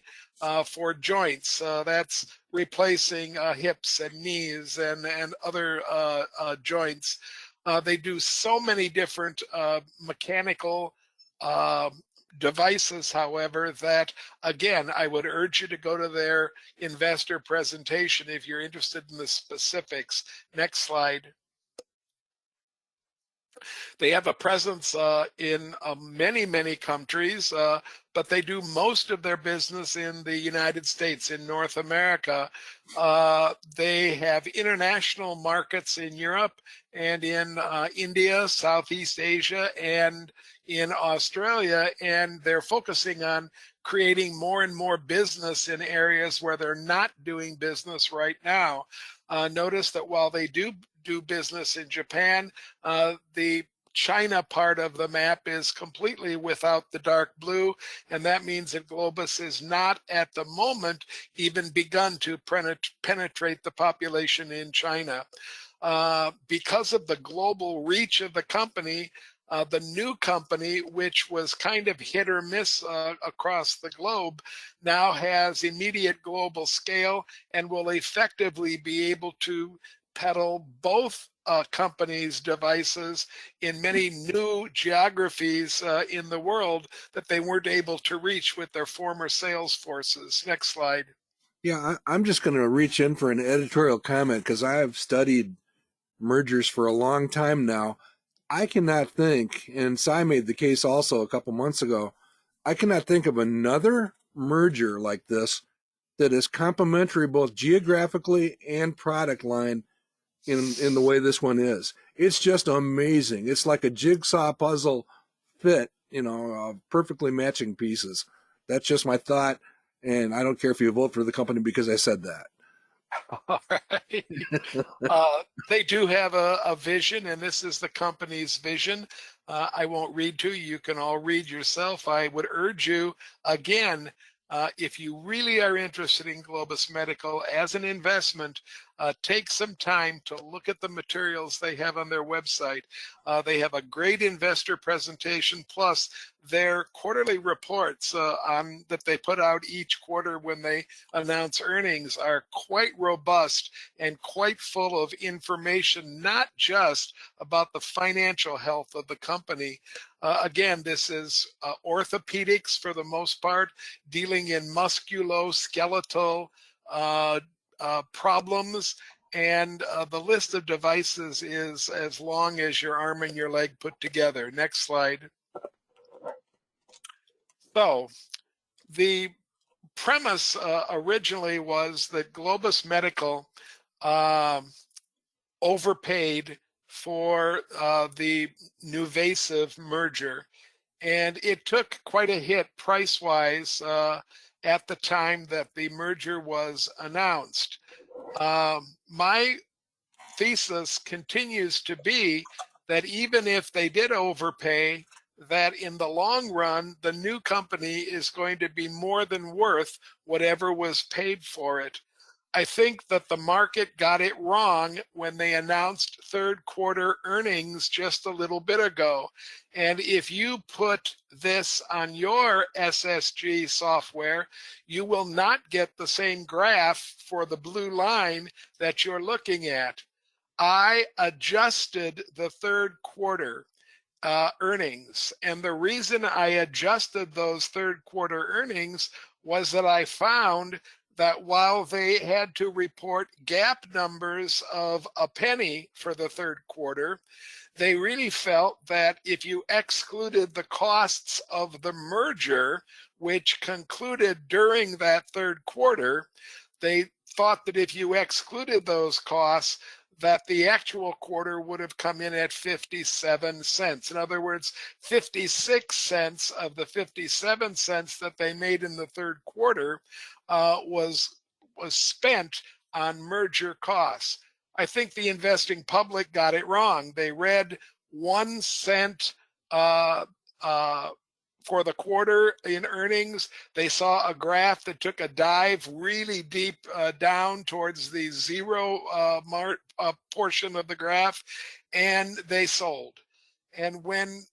for joints. That's replacing hips and knees and other joints. They do so many different mechanical devices, however, that again, I would urge you to go to their investor presentation if you're interested in the specifics. Next slide. They have a presence in many countries, but they do most of their business in the United States, in North America. They have international markets in Europe and in India, Southeast Asia, and in Australia, and they're focusing on creating more and more business in areas where they're not doing business right now. Notice that while they do business in Japan, the China part of the map is completely without the dark blue, and that means that Globus is not at the moment even begun to penetrate the population in China. Because of the global reach of the company, the new company, which was kind of hit or miss across the globe, now has immediate global scale and will effectively be able to peddle both companies' devices in many new geographies in the world that they weren't able to reach with their former sales forces. Next slide. Yeah, I'm just going to reach in for an editorial comment because I have studied mergers for a long time now. I cannot think, and Cy made the case also a couple months ago, I cannot think of another merger like this that is complementary both geographically and product line in the way this one is. It's just amazing. It's like a jigsaw puzzle fit, perfectly matching pieces. That's just my thought, and I don't care if you vote for the company because I said that. All right. They do have a vision, and this is the company's vision. I won't read to you. You can all read yourself. I would urge you, again, if you really are interested in Globus Medical as an investment, take some time to look at the materials they have on their website. They have a great investor presentation, plus their quarterly reports that they put out each quarter when they announce earnings are quite robust and quite full of information, not just about the financial health of the company. Again, this is orthopedics for the most part, dealing in musculoskeletal problems, and the list of devices is as long as your arm and your leg put together. Next slide. So the premise originally was that Globus Medical overpaid for the NuVasive merger, and it took quite a hit price-wise at the time that the merger was announced. My thesis continues to be that even if they did overpay, that in the long run, the new company is going to be more than worth whatever was paid for it. I think that the market got it wrong when they announced third quarter earnings just a little bit ago. And if you put this on your SSG software, you will not get the same graph for the blue line that you're looking at. I adjusted the third quarter earnings. And the reason I adjusted those third quarter earnings was that I found that while they had to report GAAP numbers of a penny for the third quarter, they really felt that if you excluded the costs of the merger, which concluded during that third quarter, they thought that if you excluded those costs, that the actual quarter would have come in at 57 cents. In other words, 56 cents of the 57 cents that they made in the third quarter was spent on merger costs. I think the investing public got it wrong. They read 1 cent for the quarter in earnings. They saw a graph that took a dive really deep down towards the zero portion of the graph, and they sold. And when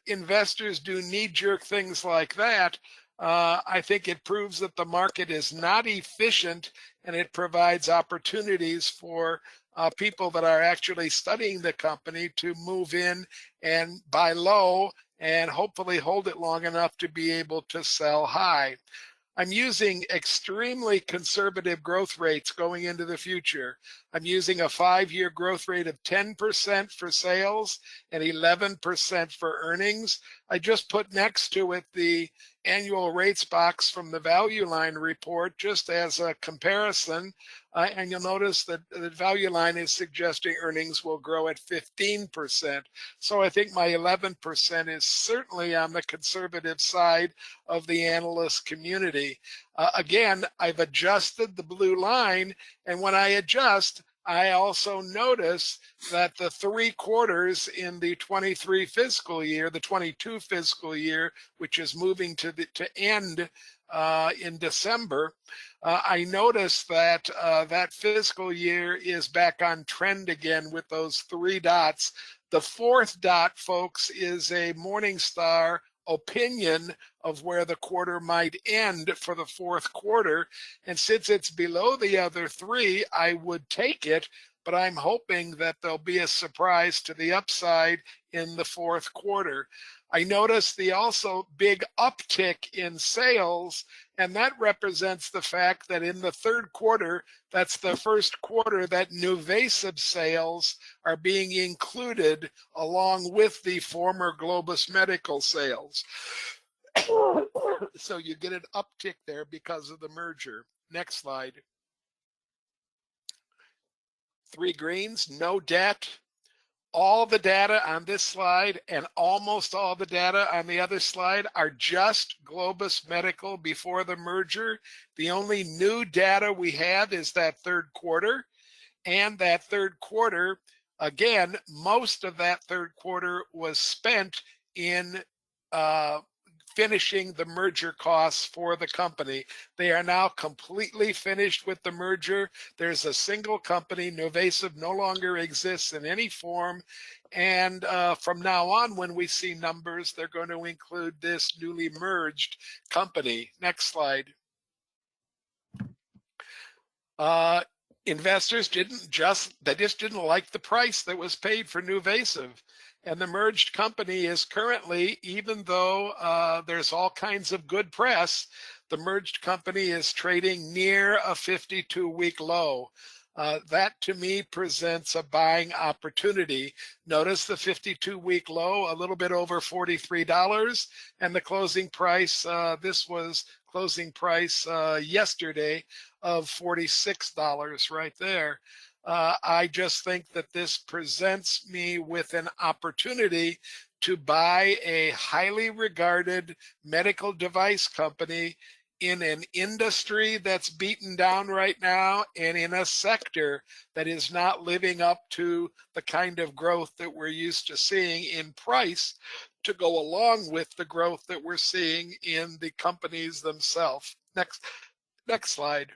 investors do knee-jerk things like that, I think it proves that the market is not efficient, and it provides opportunities for people that are actually studying the company to move in and buy low and hopefully hold it long enough to be able to sell high. I'm using extremely conservative growth rates going into the future. I'm using a 5-year growth rate of 10% for sales and 11% for earnings. I just put next to it the annual rates box from the Value Line report just as a comparison. And you'll notice that the Value Line is suggesting earnings will grow at 15%. So I think my 11% is certainly on the conservative side of the analyst community. Again, I've adjusted the blue line, and when I adjust, I also notice that the 3 quarters in the 23 fiscal year, the 22 fiscal year, which is moving to end in December, I noticed that that fiscal year is back on trend again with those 3 dots. The 4th dot, folks, is a Morningstar opinion of where the quarter might end for the 4th quarter. And since it's below the other 3, I would take it, but I'm hoping that there'll be a surprise to the upside in the 4th quarter. I noticed the also big uptick in sales, and that represents the fact that in the 3rd quarter, that's the first quarter that NuVasive sales are being included along with the former Globus Medical sales. So you get an uptick there because of the merger. Next slide. 3 greens, no debt. All the data on this slide and almost all the data on the other slide are just Globus Medical before the merger. The only new data we have is that 3rd quarter. And that 3rd quarter, again, most of that 3rd quarter was spent in finishing the merger costs for the company. They are now completely finished with the merger. There's a single company. NuVasive no longer exists in any form. And from now on, when we see numbers, they're going to include this newly merged company. Next slide. Investors just didn't like the price that was paid for NuVasive. And the merged company is currently, even though there's all kinds of good press, the merged company is trading near a 52-week low. That to me presents a buying opportunity. Notice the 52-week low, a little bit over $43, and the closing price, this was closing price yesterday of $46 right there. I just think that this presents me with an opportunity to buy a highly regarded medical device company in an industry that's beaten down right now and in a sector that is not living up to the kind of growth that we're used to seeing in price to go along with the growth that we're seeing in the companies themselves. Next slide.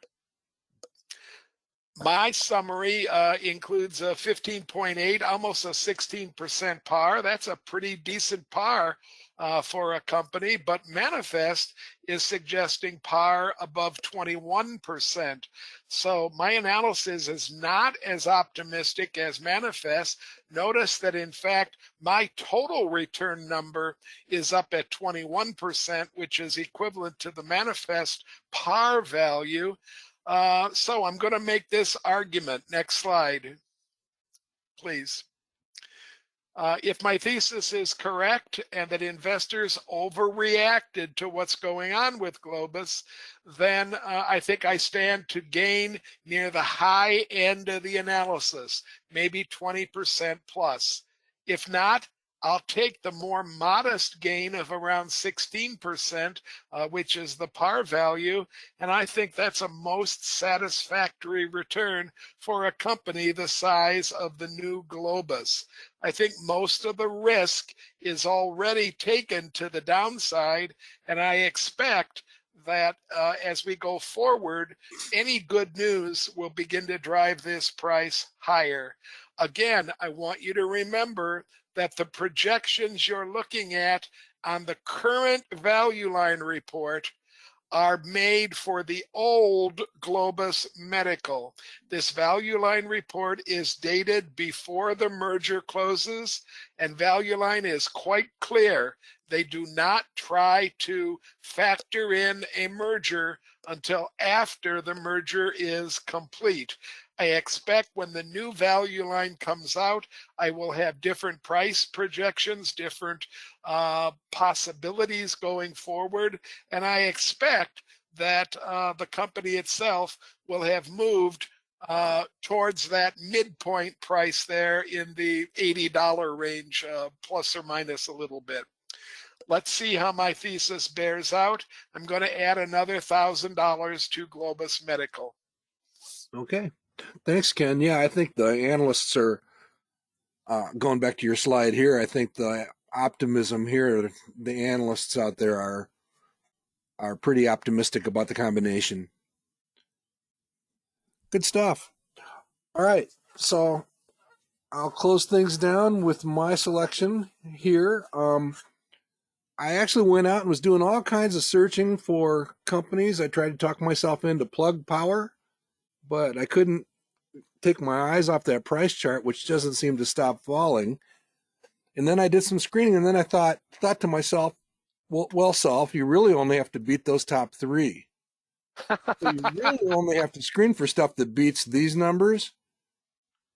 My summary includes a 15.8, almost a 16% par. That's a pretty decent par for a company, but Manifest is suggesting par above 21%. So my analysis is not as optimistic as Manifest. Notice that in fact, my total return number is up at 21%, which is equivalent to the Manifest par value. So I'm going to make this argument. Next slide, please. If my thesis is correct and that investors overreacted to what's going on with Globus, then I think I stand to gain near the high end of the analysis, maybe 20% plus. If not, I'll take the more modest gain of around 16%, which is the par value, and I think that's a most satisfactory return for a company the size of the new Globus. I think most of the risk is already taken to the downside, and I expect that as we go forward, any good news will begin to drive this price higher. Again, I want you to remember that the projections you're looking at on the current Value Line report are made for the old Globus Medical. This value line report is dated before the merger closes, and value line is quite clear. They do not try to factor in a merger until after the merger is complete. I expect when the new value line comes out, I will have different price projections, different possibilities going forward. And I expect that the company itself will have moved towards that midpoint price there in the $80 range, plus or minus a little bit. Let's see how my thesis bears out. I'm going to add another $1,000 to Globus Medical. Okay. Thanks, Ken. Yeah, I think the analysts are going back to your slide here. I think the optimism here, the analysts out there are pretty optimistic about the combination. Good stuff. All right, so I'll close things down with my selection here. I actually went out and was doing all kinds of searching for companies. I tried to talk myself into Plug Power, but I couldn't take my eyes off that price chart, which doesn't seem to stop falling. And then I did some screening, and then I thought to myself, well, Solve, you really only have to beat those top three. So you really only have to screen for stuff that beats these numbers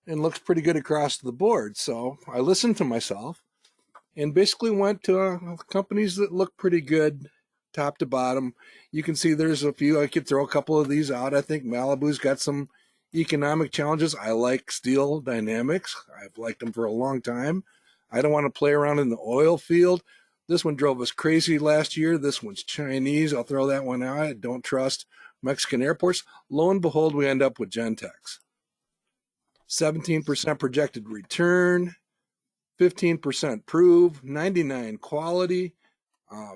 and looks pretty good across the board. So I listened to myself and basically went to companies that look pretty good top to bottom. You can see there's a few. I could throw a couple of these out. I think Malibu's got some economic challenges. I like Steel Dynamics. I've liked them for a long time. I don't want to play around in the oil field. This one drove us crazy last year. This one's Chinese. I'll throw that one out. I don't trust Mexican airports. Lo and behold, we end up with GNTX. 17% projected return, 15% prove, 99 quality.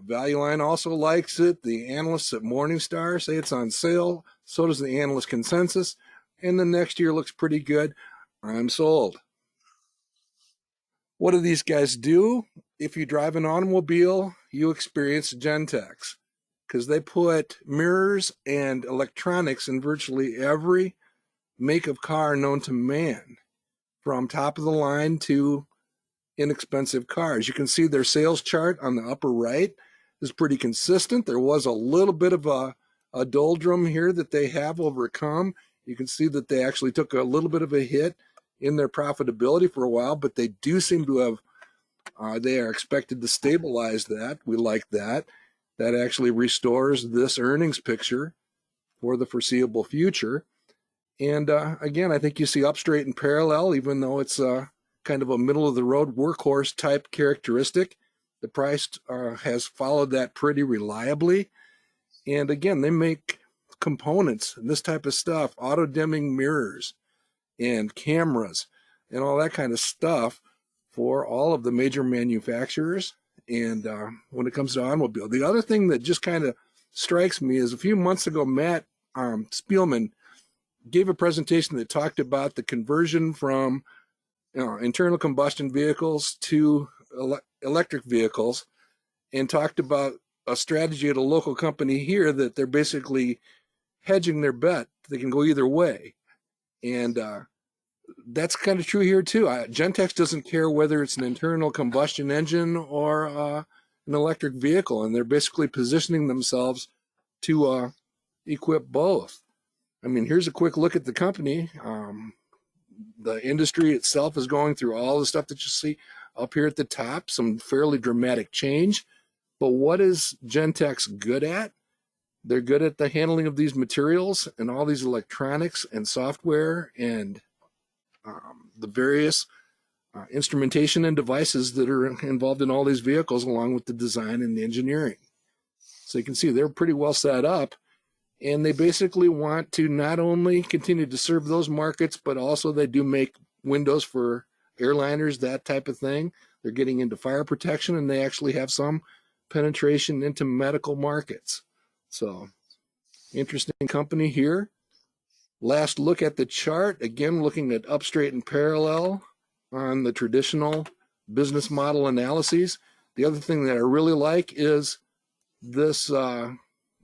Value Line also likes it. The analysts at Morningstar say it's on sale. So does the analyst consensus. And the next year looks pretty good. I'm sold. What do these guys do? If you drive an automobile, you experience GNTX because they put mirrors and electronics in virtually every make of car known to man, from top of the line to inexpensive cars. You can see their sales chart on the upper right is pretty consistent. There was a little bit of a doldrum here that they have overcome. You can see that they actually took a little bit of a hit in their profitability for a while, but they do seem to have, they are expected to stabilize that. We like that. That actually restores this earnings picture for the foreseeable future. And again, I think you see up, straight, and parallel, even though it's kind of a middle of the road workhorse type characteristic. The price has followed that pretty reliably. And again, they make components and this type of stuff, auto dimming mirrors and cameras and all that kind of stuff for all of the major manufacturers. And when it comes to automobile, the other thing that just kind of strikes me is a few months ago, Matt Spielman gave a presentation that talked about the conversion from internal combustion vehicles to electric vehicles, and talked about a strategy at a local company here that they're basically hedging their bet. They can go either way. And that's kind of true here too. GNTX doesn't care whether it's an internal combustion engine or an electric vehicle, and they're basically positioning themselves to equip both. I mean, here's a quick look at the company. The industry itself is going through all the stuff that you see up here at the top, some fairly dramatic change. But what is GNTX good at? They're good at the handling of these materials and all these electronics and software and the various instrumentation and devices that are involved in all these vehicles, along with the design and the engineering. So you can see they're pretty well set up, and they basically want to not only continue to serve those markets, but also they do make windows for airliners, that type of thing. They're getting into fire protection, and they actually have some penetration into medical markets. So interesting company here. Last look at the chart, again, looking at up, straight, and parallel on the traditional business model analyses. The other thing that I really like is this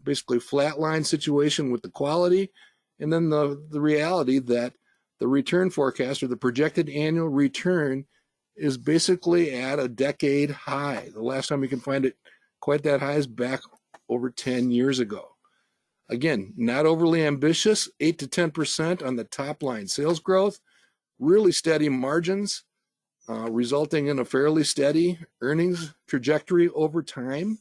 basically flatline situation with the quality, and then the reality that the return forecast or the projected annual return is basically at a decade high. The last time you can find it quite that high is back over 10 years ago. Again, not overly ambitious, 8 to 10% on the top line sales growth, really steady margins, resulting in a fairly steady earnings trajectory over time,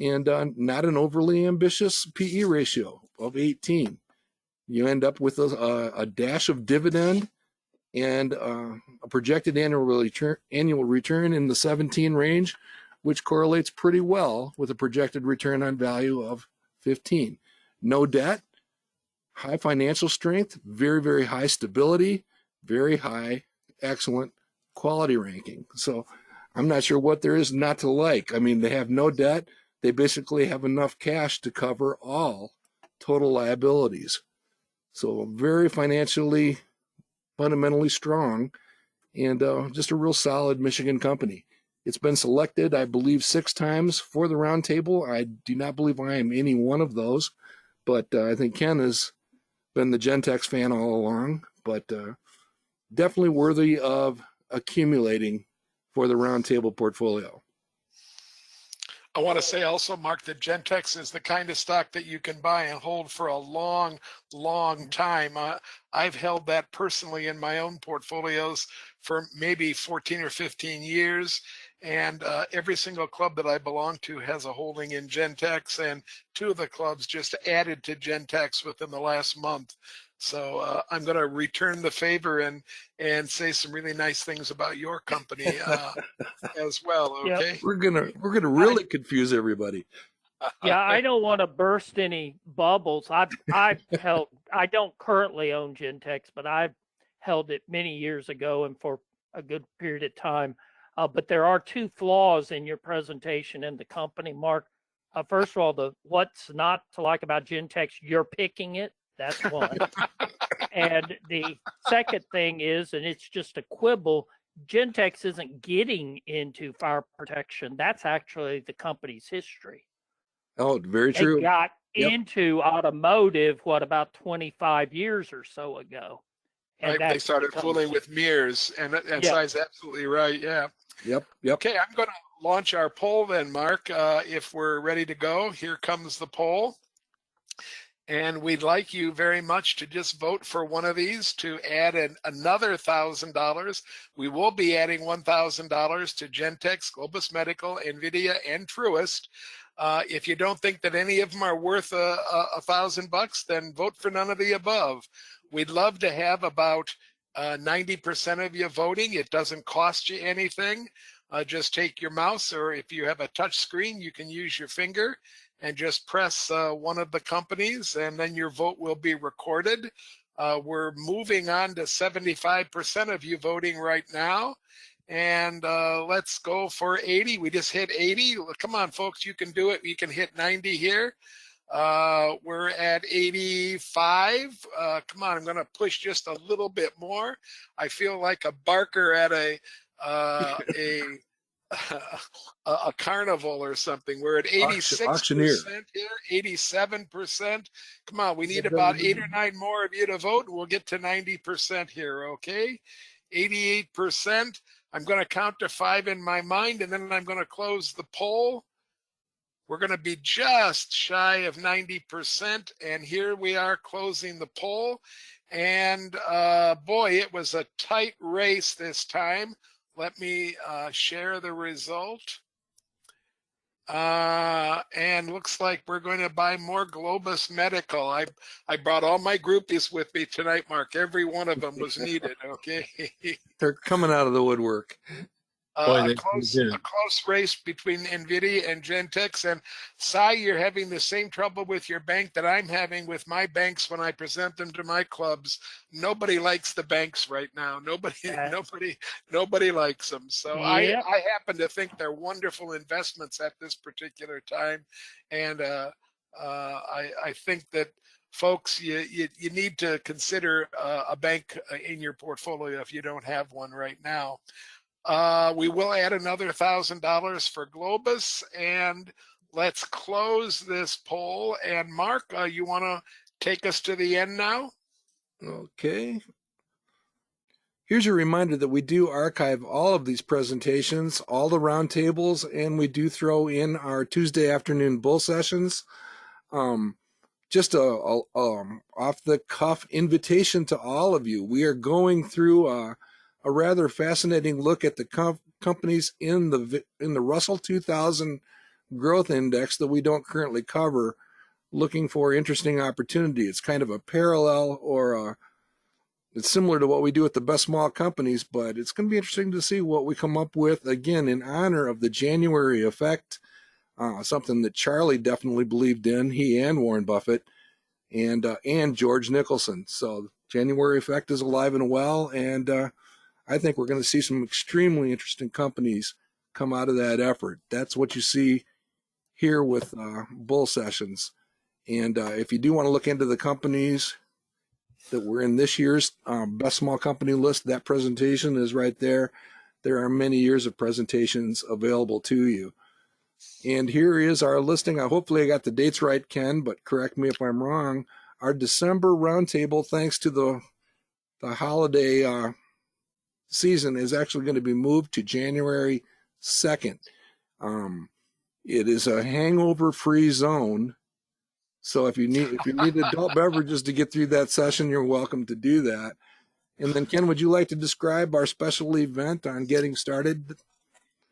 and not an overly ambitious PE ratio of 18. You end up with a dash of dividend and a projected annual return in the 17 range, which correlates pretty well with a projected return on value of 15. No debt, high financial strength, very, very high stability, very high, excellent quality ranking. So I'm not sure what there is not to like. I mean, they have no debt. They basically have enough cash to cover all total liabilities. So very financially, fundamentally strong, and just a real solid Michigan company. It's been selected, I believe, 6 times for the roundtable. I do not believe I am any one of those, but I think Ken has been the GNTX fan all along, but definitely worthy of accumulating for the roundtable portfolio. I want to say also, Mark, that GNTX is the kind of stock that you can buy and hold for a long, long time. I've held that personally in my own portfolios for maybe 14 or 15 years. And every single club that I belong to has a holding in GNTX, and 2 of the clubs just added to GNTX within the last month. So I'm going to return the favor and say some really nice things about your company as well. Okay. Yep. We're gonna really confuse everybody. Yeah, I don't want to burst any bubbles. I don't currently own GNTX, but I've held it many years ago and for a good period of time. But there are 2 flaws in your presentation in the company, Mark. First of all, what's not to like about GNTX, you're picking it. That's one. And the second thing is, and it's just a quibble, GNTX isn't getting into fire protection. That's actually the company's history. Oh, very true. They got into automotive, about 25 years or so ago. And right, they started fooling with mirrors, and Si's absolutely right. Yeah. Yep. Okay, I'm going to launch our poll then, Mark. If we're ready to go, here comes the poll. And we'd like you very much to just vote for one of these to add another $1,000. We will be adding $1,000 to GNTX, Globus Medical, NVDA, and Truist. If you don't think that any of them are worth $1,000, then vote for none of the above. We'd love to have about 90% of you voting. It doesn't cost you anything. Just take your mouse, or if you have a touch screen, you can use your finger and just press one of the companies, and then your vote will be recorded. We're moving on to 75% of you voting right now. And let's go for 80. We just hit 80. Come on, folks, you can do it. You can hit 90 here. We're at 85. Come on, I'm going to push just a little bit more. I feel like a barker at a carnival or something. We're at 86% here, 87%. Come on, we need about 8 or 9 more of you to vote, and we'll get to 90% here, okay? 88%. I'm going to count to 5 in my mind, and then I'm going to close the poll. We're going to be just shy of 90%, and here we are closing the poll. And boy, it was a tight race this time. Let me share the result. And looks like we're going to buy more Globus Medical. I brought all my groupies with me tonight, Mark. Every one of them was needed, okay? They're coming out of the woodwork. A close race between NVIDIA and GNTX. And Si, you're having the same trouble with your bank that I'm having with my banks when I present them to my clubs. Nobody likes the banks right now. Nobody likes them. So I happen to think they're wonderful investments at this particular time. And I think that folks, you need to consider a bank in your portfolio if you don't have one right now. We will add another $1,000 for Globus, and let's close this poll. And Mark, you want to take us to the end now? Okay. Here's a reminder that we do archive all of these presentations, all the roundtables, and we do throw in our Tuesday afternoon bull sessions. Just a off-the-cuff invitation to all of you. We are going through a rather fascinating look at the companies in the Russell 2000 Growth Index that we don't currently cover, looking for interesting opportunity. It's kind of a parallel, or it's similar to what we do with the best small companies, but it's going to be interesting to see what we come up with, again, in honor of the January effect, something that Charlie definitely believed in, he and Warren Buffett, and George Nicholson. So January effect is alive and well, and I think we're going to see some extremely interesting companies come out of that effort. That's what you see here with bull sessions. And if you do want to look into the companies that were in this year's best small company list, that presentation is right there. There are many years of presentations available to you. And here is our listing. Hopefully I got the dates right, Ken, but correct me if I'm wrong. Our December roundtable, thanks to the holiday season, is actually going to be moved to January 2nd. It is a hangover-free zone. So if you need adult beverages to get through that session, you're welcome to do that. And then, Ken, would you like to describe our special event on getting started?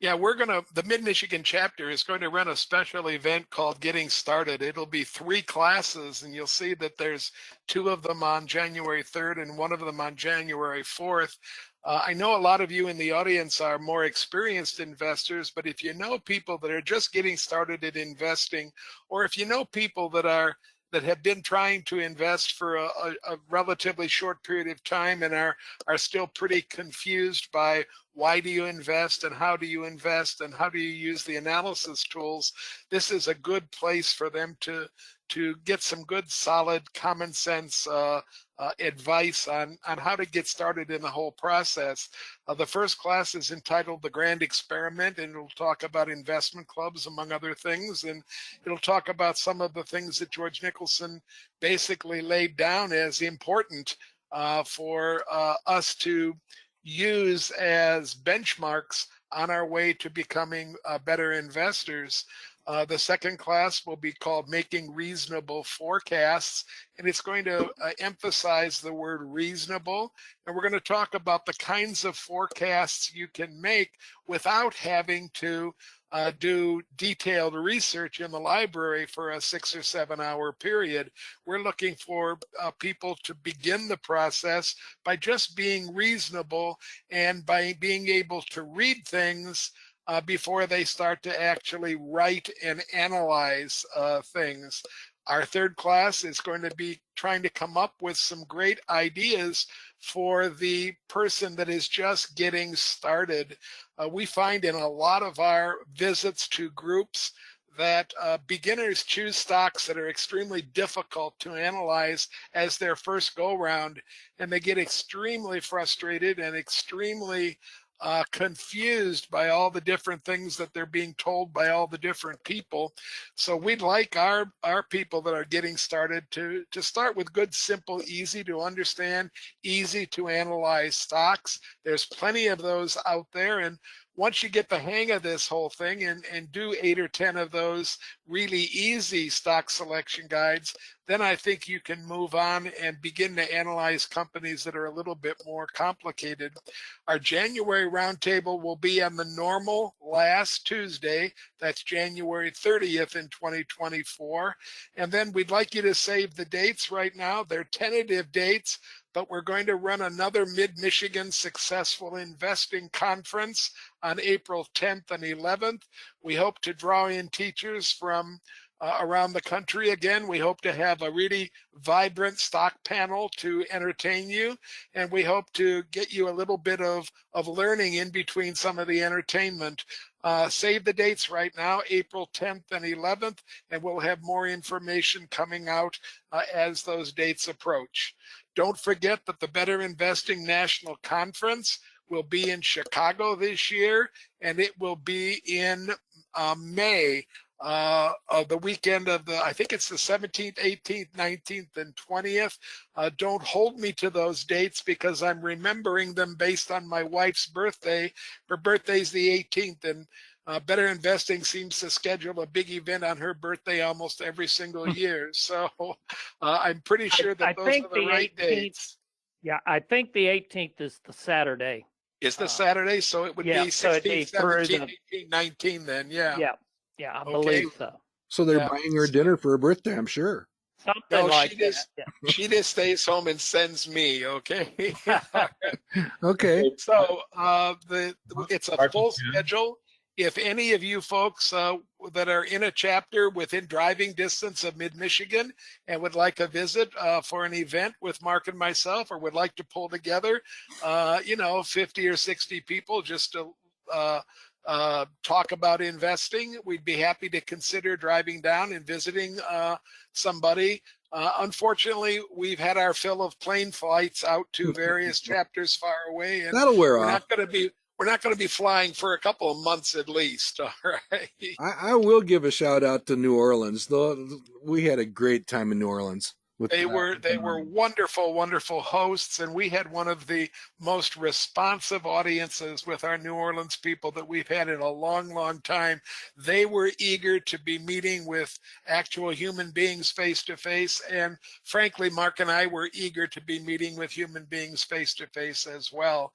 Yeah, the Mid-Michigan chapter is going to run a special event called Getting Started. It'll be 3 classes, and you'll see that there's 2 of them on January 3rd and 1 of them on January 4th. I know a lot of you in the audience are more experienced investors, but if you know people that are just getting started in investing, or if you know people that have been trying to invest for a relatively short period of time and are still pretty confused by why do you invest and how do you invest and how do you use the analysis tools, this is a good place for them to get some good, solid, common sense advice on how to get started in the whole process. The first class is entitled The Grand Experiment, and it'll talk about investment clubs, among other things, and it'll talk about some of the things that George Nicholson basically laid down as important for us to use as benchmarks on our way to becoming better investors. The second class will be called Making Reasonable Forecasts, and it's going to emphasize the word reasonable. And we're going to talk about the kinds of forecasts you can make without having to do detailed research in the library for a 6 or 7 hour period. We're looking for people to begin the process by just being reasonable and by being able to read things before they start to actually write and analyze things. Our third class is going to be trying to come up with some great ideas for the person that is just getting started. We find in a lot of our visits to groups that beginners choose stocks that are extremely difficult to analyze as their first go round, and they get extremely frustrated and extremely confused by all the different things that they're being told by all the different people. So we'd like our people that are getting started to start with good, simple, easy to understand, easy to analyze stocks. There's plenty of those out there, and once you get the hang of this whole thing and do 8 or 10 of those really easy stock selection guides, then I think you can move on and begin to analyze companies that are a little bit more complicated. Our January roundtable will be on the normal last Tuesday. That's January 30th in 2024. And then we'd like you to save the dates right now. They're tentative dates, but we're going to run another Mid-Michigan Successful Investing Conference on April 10th and 11th. We hope to draw in teachers from around the country. Again, we hope to have a really vibrant stock panel to entertain you, and we hope to get you a little bit of learning in between some of the entertainment. Save the dates right now, April 10th and 11th, and we'll have more information coming out as those dates approach. Don't forget that the Better Investing National Conference will be in Chicago this year, and it will be in May. the weekend of I think it's the 17th, 18th, 19th, and 20th. Don't hold me to those dates because I'm remembering them based on my wife's birthday. Her birthday's the 18th, and Better Investing seems to schedule a big event on her birthday almost every single year. So I'm pretty sure that those are the right dates. Yeah, I think the 18th is the Saturday. Is the Saturday? So it would be 16, 17, 18, 19 then, yeah. Yeah, I believe so. So they're buying her dinner for her birthday, I'm sure. Something like that. She just stays home and sends me, okay? Okay. So it's a full schedule. If any of you folks that are in a chapter within driving distance of mid-Michigan and would like a visit for an event with Mark and myself, or would like to pull together, 50 or 60 people just to talk about investing, we'd be happy to consider driving down and visiting somebody. Unfortunately, we've had our fill of plane flights out to various chapters far away, and that'll wear off. We're not going to be flying for a couple of months at least. All right. I will give a shout out to New Orleans, though. We had a great time in New Orleans. They were wonderful, wonderful hosts, and we had one of the most responsive audiences with our New Orleans people that we've had in a long, long time. They were eager to be meeting with actual human beings face to face, and frankly, Mark and I were eager to be meeting with human beings face to face as well.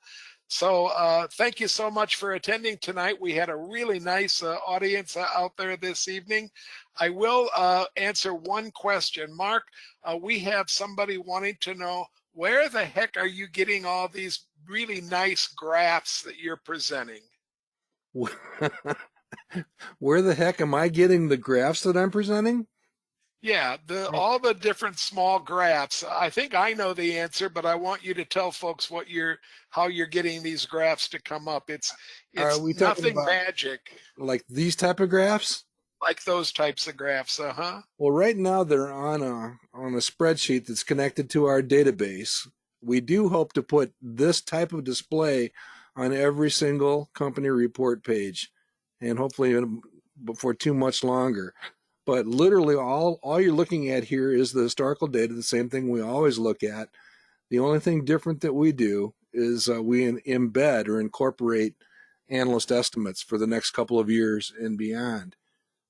So thank you so much for attending tonight. We had a really nice audience out there this evening. I will answer one question. Mark, we have somebody wanting to know, where the heck are you getting all these really nice graphs that you're presenting? Where the heck am I getting the graphs that I'm presenting? Yeah, all the different small graphs. I think I know the answer, but I want you to tell folks how you're getting these graphs to come up. It's nothing magic. Like these type of graphs? Like those types of graphs, uh-huh. Well, right now they're on a spreadsheet that's connected to our database. We do hope to put this type of display on every single company report page, and hopefully before too much longer. But literally all you're looking at here is the historical data, the same thing we always look at. The only thing different that we do is we embed or incorporate analyst estimates for the next couple of years and beyond.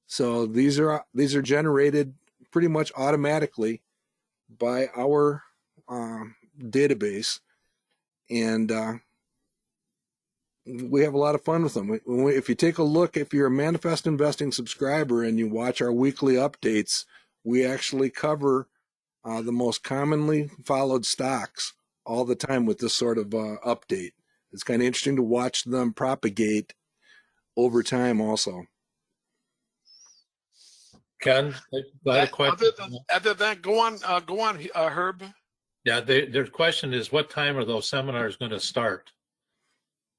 So these are generated pretty much automatically by our database, and we have a lot of fun with them. If you take a look, if you're a Manifest Investing subscriber and you watch our weekly updates, we actually cover the most commonly followed stocks all the time with this sort of update. It's kind of interesting to watch them propagate over time also. Ken, a question. Other than that, go on, Herb. Yeah, their question is, what time are those seminars going to start?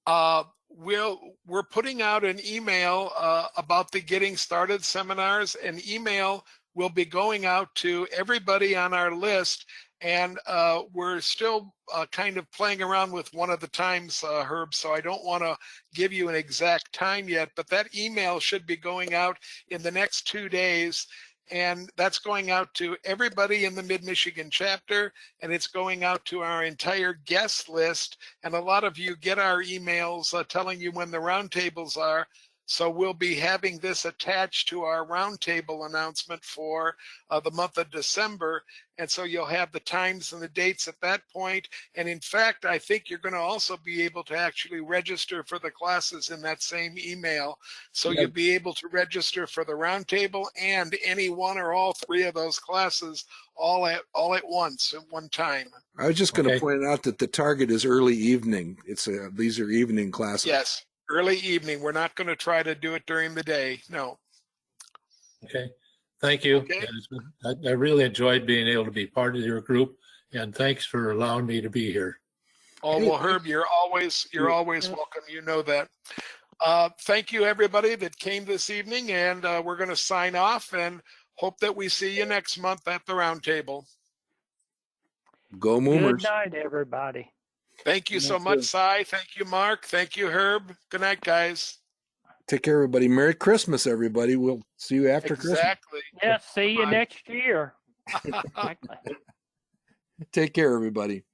We're putting out an email about the Getting Started seminars. An email will be going out to everybody on our list, and we're still kind of playing around with one of the times, Herb, so I don't want to give you an exact time yet, but that email should be going out in the next 2 days. And that's going out to everybody in the Mid-Michigan chapter, and it's going out to our entire guest list. And a lot of you get our emails telling you when the roundtables are. So we'll be having this attached to our roundtable announcement for the month of December. And so you'll have the times and the dates at that point. And in fact, I think you're going to also be able to actually register for the classes in that same email. So you'll be able to register for the roundtable and any one or all three of those classes all at once at one time. I was just going to point out that the target is early evening. These are evening classes. Yes. Early evening. We're not going to try to do it during the day. No. Okay. Thank you. Okay. I really enjoyed being able to be part of your group, and thanks for allowing me to be here. Oh, well, Herb, you're always welcome. You know that. Thank you, everybody that came this evening, and we're going to sign off and hope that we see you next month at the roundtable. Go Moomers. Good night, everybody. Thank you so much, Cy. Thank you, Mark. Thank you, Herb. Good night, guys. Take care, everybody. Merry Christmas, everybody. We'll see you after Exactly. Yeah, see you Bye. next year. Exactly. Christmas. Take care, everybody.